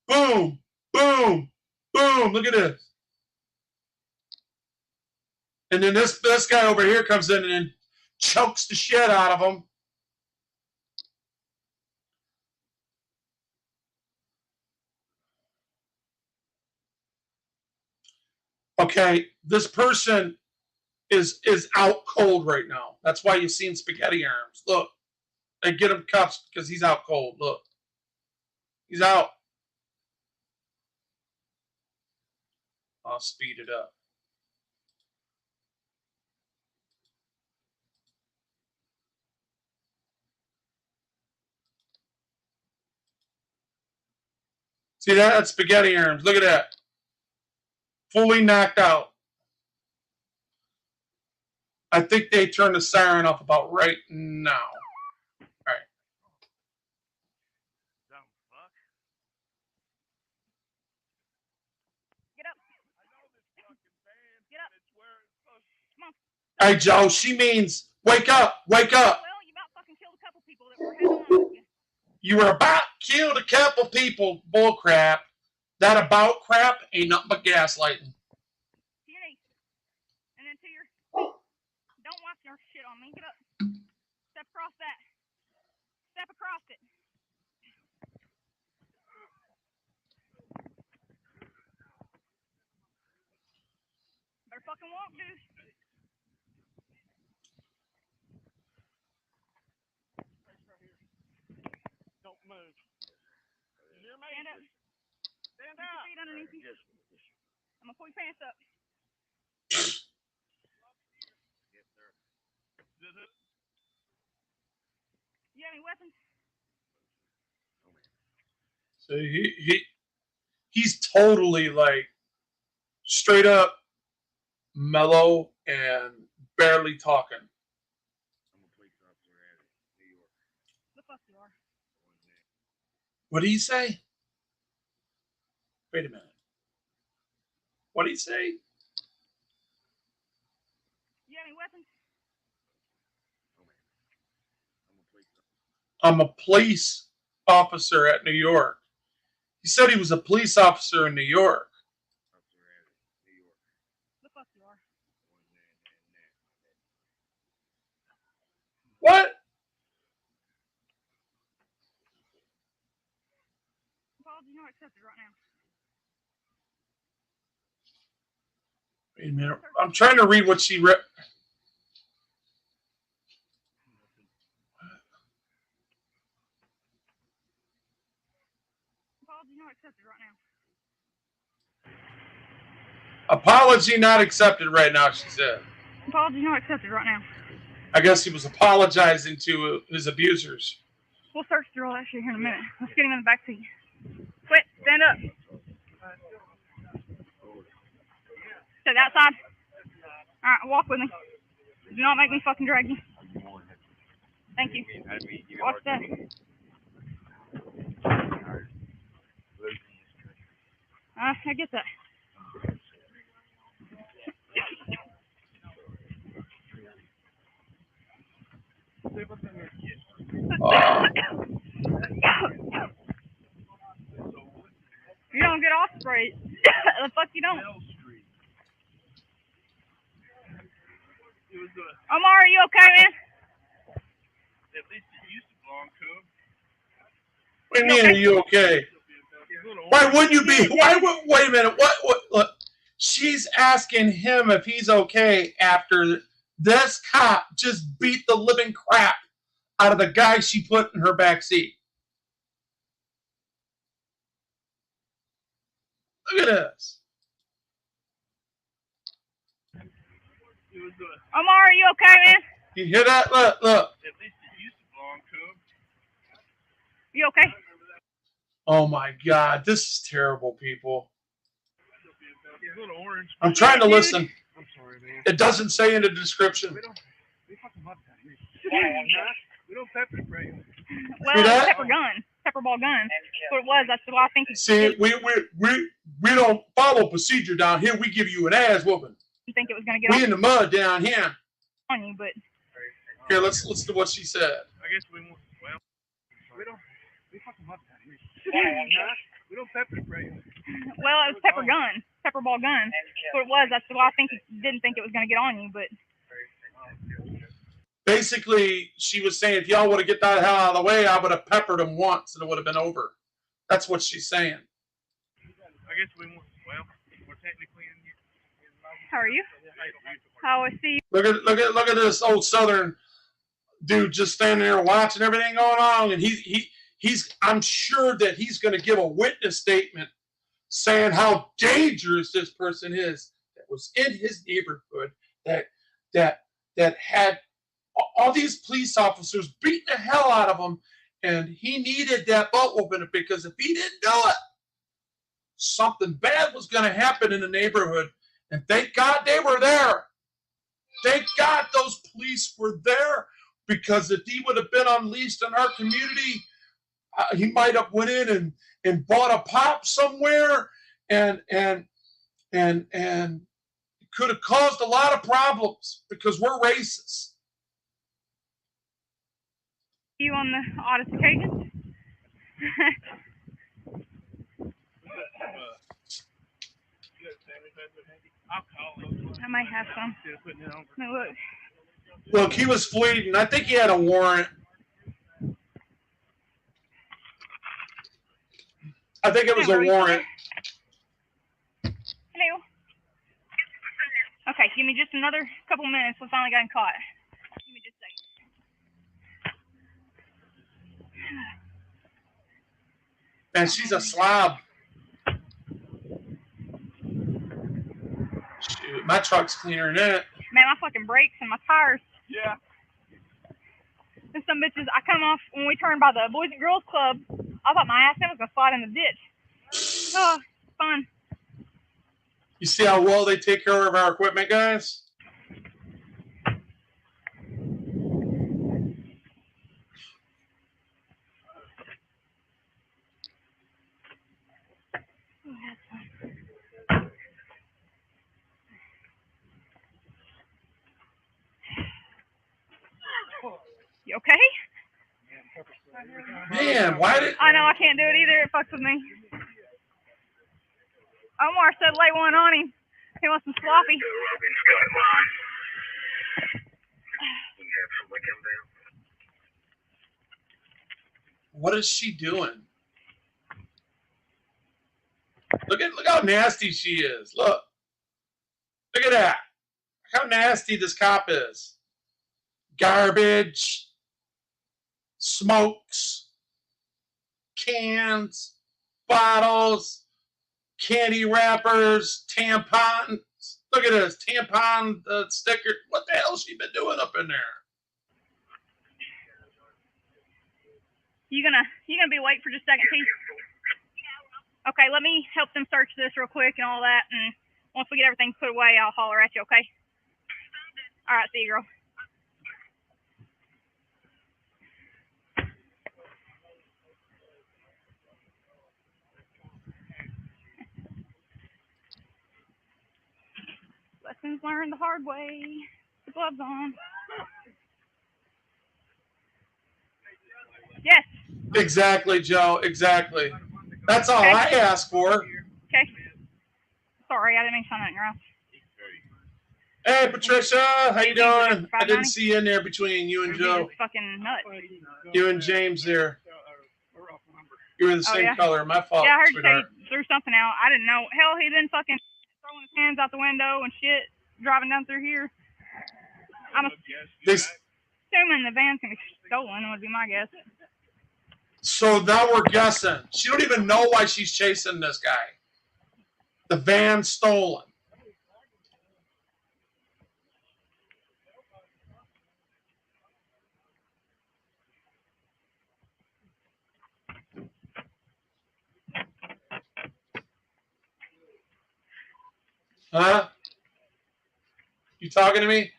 Boom. Boom. Boom. Look at this. And then this guy over here comes in and chokes the shit out of him. Okay, this person is out cold right now. That's why you've seen spaghetti arms. Look, they get him cuffs because he's out cold. Look, he's out. I'll speed it up. See that? That's spaghetti arms. Look at that. Fully knocked out. I think they turned the siren off about right now. All right. Get up. Get up. Come on. Hey, Joe, she means wake up, wake up. Well, you about fucking killed a couple people that were head on with you. You were about killed a couple people. Bull crap. That about crap ain't nothing but gaslighting. To your knees. And then to your feet. Don't watch your shit on me. Get up. Step across that. Step across it. Better fucking walk, dude. Don't move. Stand up. Stand Put your up. feet underneath you. I'm gonna pull your pants up. You have any weapons? So he's totally like straight up mellow and barely talking. The fuck you are. What did he say? Wait a minute. What did he say? You have any weapons? I'm a police officer at New York. He said he was a police officer in New York. The fuck you are. What? Apologies not accepted right now. Wait a minute. I'm trying to read what she read. Apologies not accepted right now. Apology not accepted right now, she said. Apologies not accepted right now. I guess he was apologizing to his abusers. We'll search through all that shit here in a minute. Let's get him in the back seat. Quit. Stand up. Sit outside. Alright, walk with me. Do not make me fucking drag you. Thank you. Watch that. I get that. You don't get off spray. The fuck you don't. Omar, are you okay, man? At least it used to belong to him. What do you mean, are you okay? Why wouldn't you be? Wait a minute. What? Look, she's asking him if he's okay after this cop just beat the living crap out of the guy she put in her back seat. Look at this. Omar, are you okay, man? You hear that? Look. At least it used to belong to him. You okay? Oh my God, this is terrible, people. He's a little orange. I'm trying to listen. I'm sorry, man. It doesn't say in the description. We fucking love that. We don't pepper spray. Well, See that? pepper gun. Pepper ball gun. That's what it was. That's why I think it's See, we don't follow procedure down here. We give you an ass whooping. you think it was gonna get We in the mud down here. on you, but Here, let's do what she said. I guess we won't. Well, we fucking love that. We don't pepper spray. well, it was pepper gun. Pepper ball gun. That's what it was. That's why I think you didn't think it was gonna get on you, but Basically, she was saying, if y'all would have get that hell out of the way, I would have peppered him once and it would have been over. That's what she's saying. I guess we won't. Well, we're technically in. how are you? How I see you. Look at this old Southern dude just standing there watching everything going on, and he's I'm sure that he's going to give a witness statement saying how dangerous this person is that was in his neighborhood that had all these police officers beating the hell out of him, and he needed that butt whooping because if he didn't do it, something bad was going to happen in the neighborhood. And thank God they were there. Thank God those police were there, because if he would have been unleashed in our community, he might have went in and bought a pop somewhere and could have caused a lot of problems because we're racist. You on the oddest occasions? I might have some. No, look. Look, he was fleeing. I think he had a warrant. I think it was a warrant. Hello. Okay, give me just another couple minutes. We finally got him caught. Give me just a second. And she's a slob. Shoot, my truck's cleaner than that. Man, my fucking brakes and my tires. Yeah. And some bitches, I come off when we turned by the Boys and Girls Club. I thought my ass was gonna slide in the ditch. Oh, fun. You see how well they take care of our equipment, guys? You okay? Man, why did... I know I can't do it either. It fucks with me. Omar said lay one on him. He wants some sloppy. What is she doing? Look how nasty she is. Look at that. How nasty this cop is. Garbage, smokes, cans, bottles, candy wrappers, tampons. Look at this tampon sticker. What the hell has she been doing up in there? You gonna be late for just a second, T? Okay, let me help them search this real quick and all that, and once we get everything put away, I'll holler at you, okay? All right, see you, girl. Lessons learned the hard way. The gloves on. Yes. Exactly, Joe. Exactly. That's all Okay. I ask for. Okay. Sorry, I didn't mean to sign that in your house. Hey, Patricia, how you doing? I didn't see you in there between you and Joe. It's fucking nuts. You and James there. You were the same color. My fault. Yeah, I heard you say sweetheart. he threw something out. I didn't know. Hell, he been fucking throwing his hands out the window and shit, driving down through here. I'm assuming the van's gonna be stolen, would be my guess. So now we're guessing. She don't even know why she's chasing this guy. The van stolen. Huh? You talking to me?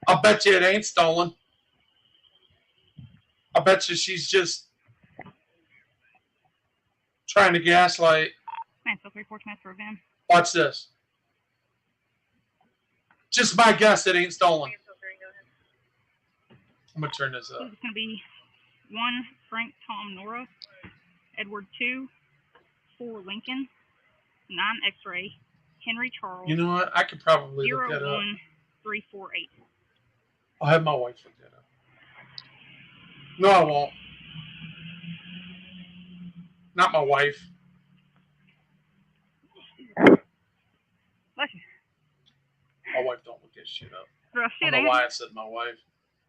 I'll bet you it ain't stolen. I bet you she's just trying to gaslight. Mansfield 3-4 minutes for a van. Watch this. Just my guess, it ain't stolen. I'm going to turn this up. It's going to be 1 Frank Tom Nora, Edward 2, 4 Lincoln, 9 X-ray, Henry Charles. You know what? I could probably look that up. 01348. I'll have my wife look that up. No, I won't. Not my wife. Bless you. My wife don't look that shit up. Girl, I shit, don't ain't know why it? I said my wife.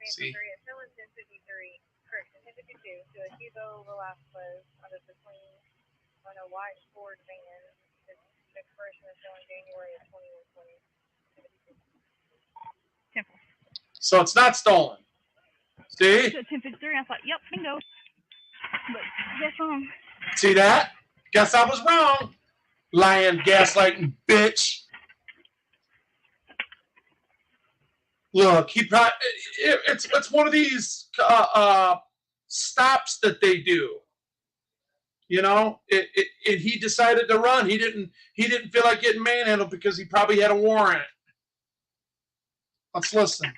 See? Temple. So it's not stolen. See? It's 1053. I thought, yep, bingo. But guess wrong. See that? Guess I was wrong. Lying, gaslighting bitch. Look, he probably it's one of these stops that they do. You know, he decided to run. He didn't feel like getting manhandled because he probably had a warrant. Let's listen.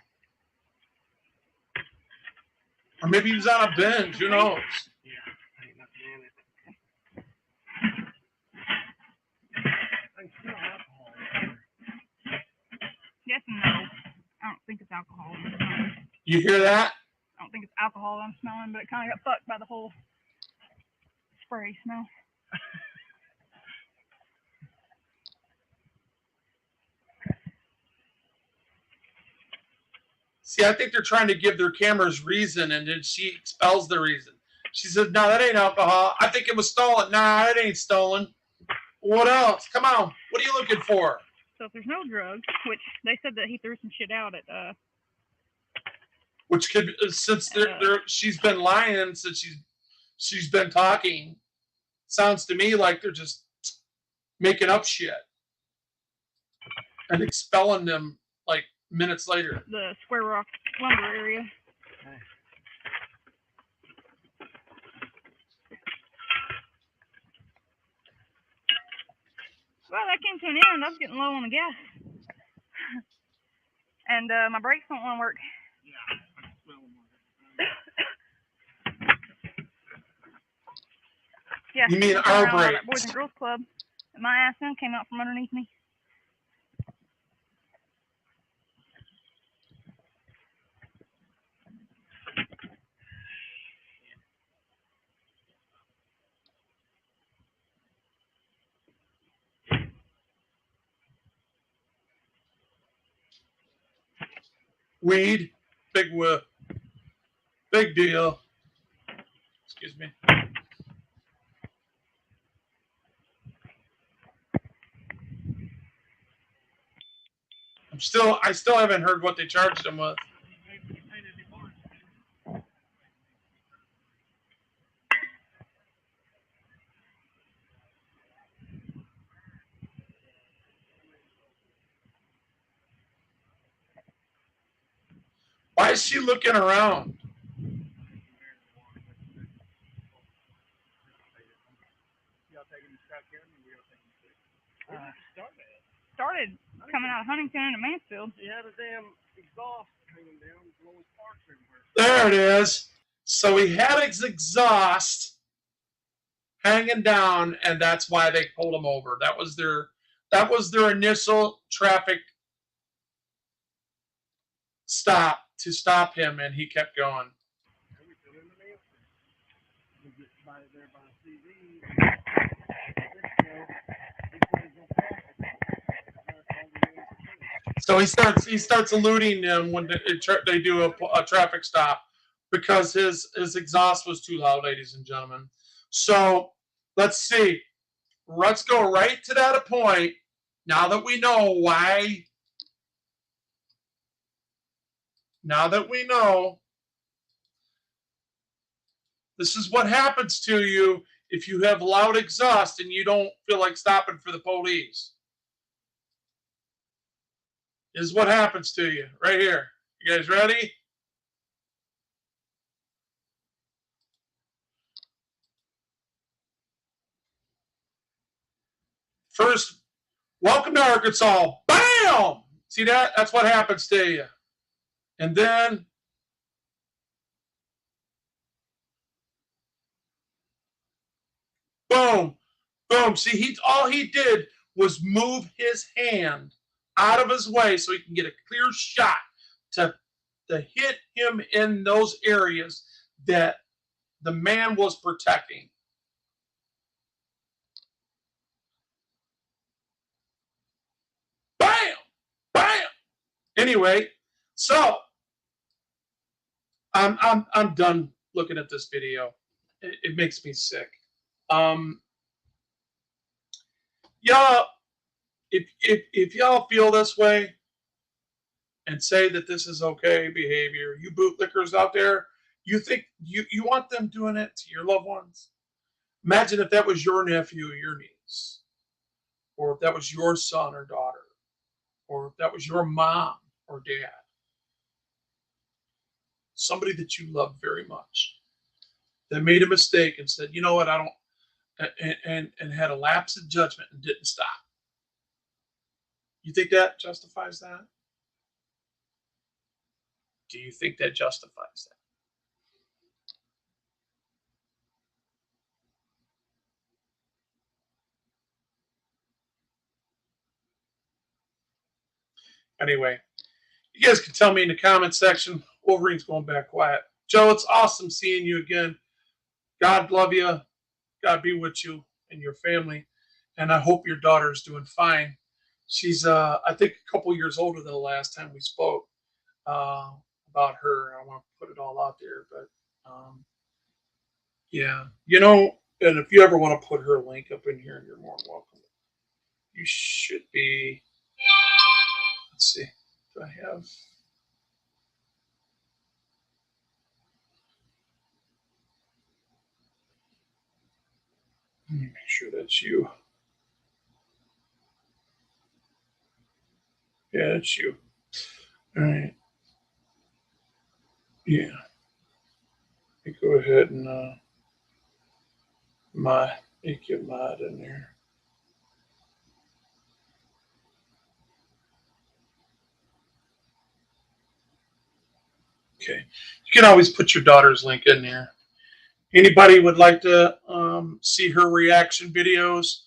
Or maybe he was on a binge. Who knows? Yeah, ain't nothing in it. I can smell alcohol. Yes and no. I don't think it's alcohol. You hear that? I don't think it's alcohol I'm smelling, but it kind of got fucked by the whole spray smell. See, I think they're trying to give their cameras reason, and then she expels the reason. She said, no, that ain't alcohol. I think it was stolen. Nah, it ain't stolen. What else? Come on. What are you looking for? So if there's no drugs, which they said that he threw some shit out at, Which could, since she's been lying since she's been talking, sounds to me like they're just making up shit and expelling them like minutes later. The Square Rock lumber area. Well, that came to an end. I was getting low on the gas. And my brakes don't want to work. Yeah, I can smell them. Yeah. You mean I our ran around brakes? that Boys and Girls Club. And my ass end came out from underneath me. Weed, big whip, big deal. Excuse me. I still haven't heard what they charged him with. Why is she looking around? Y'all taking the Scott County or y'all taking the Started coming out of Huntington into Mansfield. He had a damn exhaust hanging down, blowing sparks everywhere. There it is. So he had his exhaust hanging down, and that's why they pulled him over. That was their initial traffic stop to stop him, and he kept going. So he starts eluding them when they do a traffic stop because his exhaust was too loud, ladies and gentlemen. So let's see. Let's go right to that point. Now that we know why. Now that we know, this is what happens to you if you have loud exhaust and you don't feel like stopping for the police. This is what happens to you right here. You guys ready? First, welcome to Arkansas. Bam! See that? That's what happens to you. And then boom, boom. See, all he did was move his hand out of his way so he can get a clear shot to hit him in those areas that the man was protecting. Bam! Bam! Anyway, so I'm done looking at this video. It makes me sick. Y'all, if y'all feel this way and say that this is okay behavior, you bootlickers out there, you think you want them doing it to your loved ones? Imagine if that was your nephew or your niece, or if that was your son or daughter, or if that was your mom or dad, somebody that you love very much, that made a mistake and said, you know what, I don't, and had a lapse in judgment and didn't stop. You think that justifies that? Do you think that justifies that? Anyway, you guys can tell me in the comment section. Wolverine's going back quiet. Joe, it's awesome seeing you again. God love you. God be with you and your family. And I hope your daughter's doing fine. She's, I think, a couple years older than the last time we spoke about her. I want to put it all out there. But, yeah. And if you ever want to put her link up in here, you're more than welcome. You should be. Let's see. Do I have? Let me make sure that's you. Yeah, that's you. All right. Yeah. Let me go ahead and make you mod in there. Okay. You can always put your daughter's link in there. Anybody would like to see her reaction videos,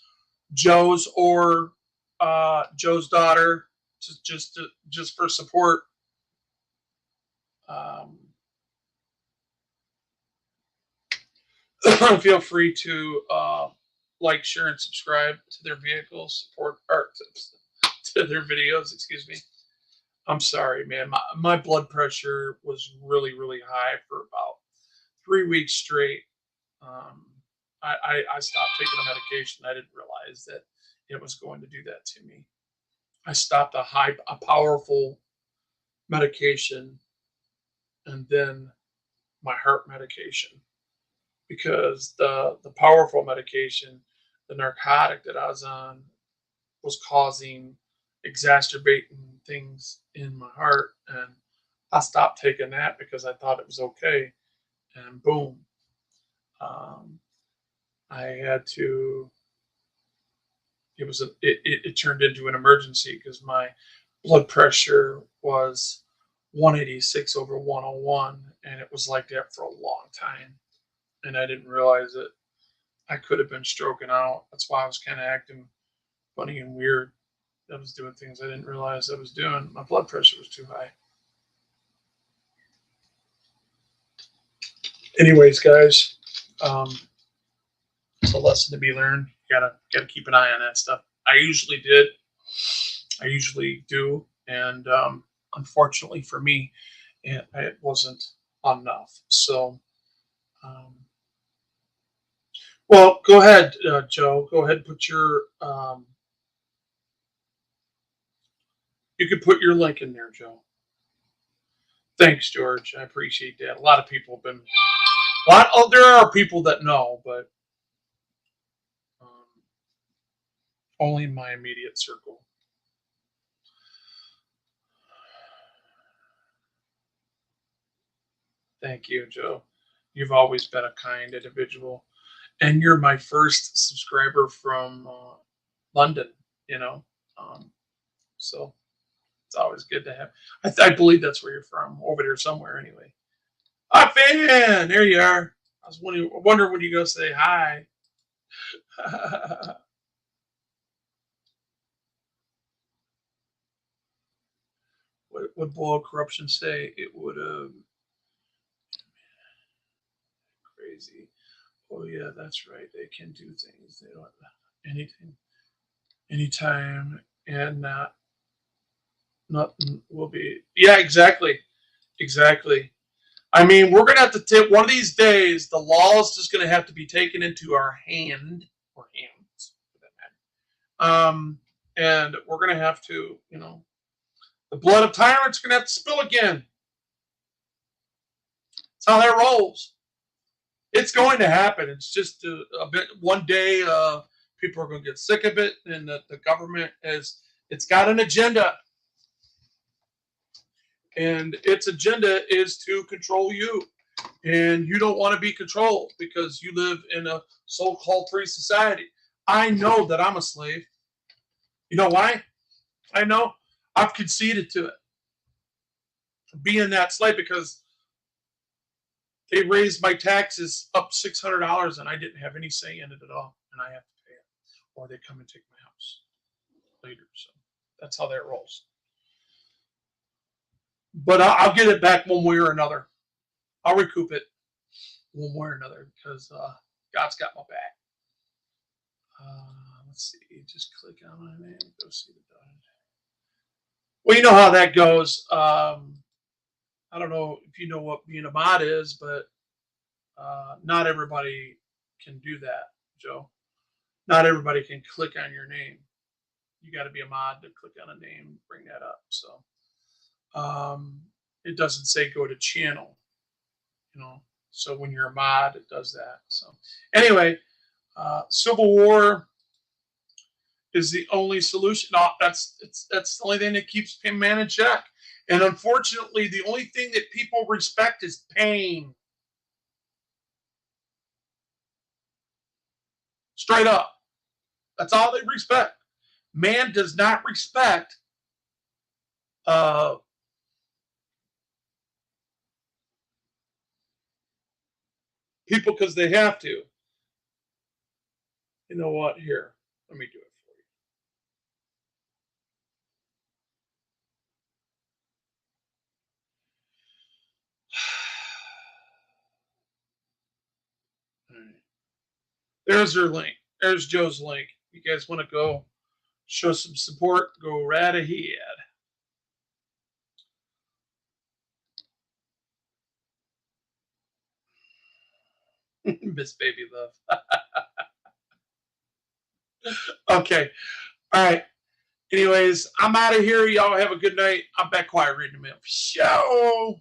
Joe's or Joe's daughter, just for support? Feel free to like, share, and subscribe to their vehicles, support or to their videos. Excuse me. I'm sorry, man. My blood pressure was really, really high for about 3 weeks straight. I stopped taking a medication. I didn't realize that it was going to do that to me. I stopped a powerful medication, and then my heart medication, because the powerful medication, the narcotic that I was on, was causing exacerbating things in my heart, and I stopped taking that because I thought it was okay, and boom, I had to. It turned into an emergency because my blood pressure was 186 over 101, and it was like that for a long time, and I didn't realize it. I could have been stroking out. That's why I was kind of acting funny and weird. I was doing things I didn't realize I was doing. My blood pressure was too high. Anyways, guys, it's a lesson to be learned. You gotta keep an eye on that stuff. I usually do, and unfortunately for me, it wasn't enough. So, well, go ahead, Joe. Go ahead and put your. You can put your link in there, Joe. Thanks, George. I appreciate that. A lot of people have been. There are people that know, but only in my immediate circle. Thank you, Joe. You've always been a kind individual, and you're my first subscriber from London. You know, so it's always good to have. I believe that's where you're from, over there somewhere, anyway. Ah, fan, there you are. I was wondering when you go say hi. What would Boil Corruption say? It would have crazy. Oh yeah, that's right. They can do things. They don't anything, anytime, and nothing will be. Yeah, exactly, exactly. I mean, we're going to have to take one of these days. The law is just going to have to be taken into our hand or hands, for that matter. And we're going to have to, you know, the blood of tyrants going to have to spill again. That's how that rolls. It's going to happen. It's just a bit. One day, people are going to get sick of it, and the government it's got an agenda, and its agenda is to control you, and you don't want to be controlled because you live in a so-called free society. I know that I'm a slave. You know why? I know I've conceded to it, being that slave, because they raised my taxes up $600, and I didn't have any say in it at all, and I have to pay it, or they come and take my house later. So that's how that rolls. But I'll get it back one way or another. I'll recoup it one way or another because God's got my back. Let's see. Just click on it and go see the done. Well, you know how that goes. I don't know if you know what being a mod is, but not everybody can do that, Joe. Not everybody can click on your name. You got to be a mod to click on a name, bring that up. So it doesn't say go to channel, you know. So when you're a mod, it does that. So anyway, Civil War is the only solution. No, that's the only thing that keeps man in check. And unfortunately, the only thing that people respect is pain. Straight up. That's all they respect. Man does not respect people because they have to. You know what? Here, let me do it for you. All right. There's their link. There's Joe's link. You guys want to go show some support? Go right ahead. Miss Baby Love. Okay. All right. Anyways, I'm out of here. Y'all have a good night. I'm back quiet reading the mail. Show.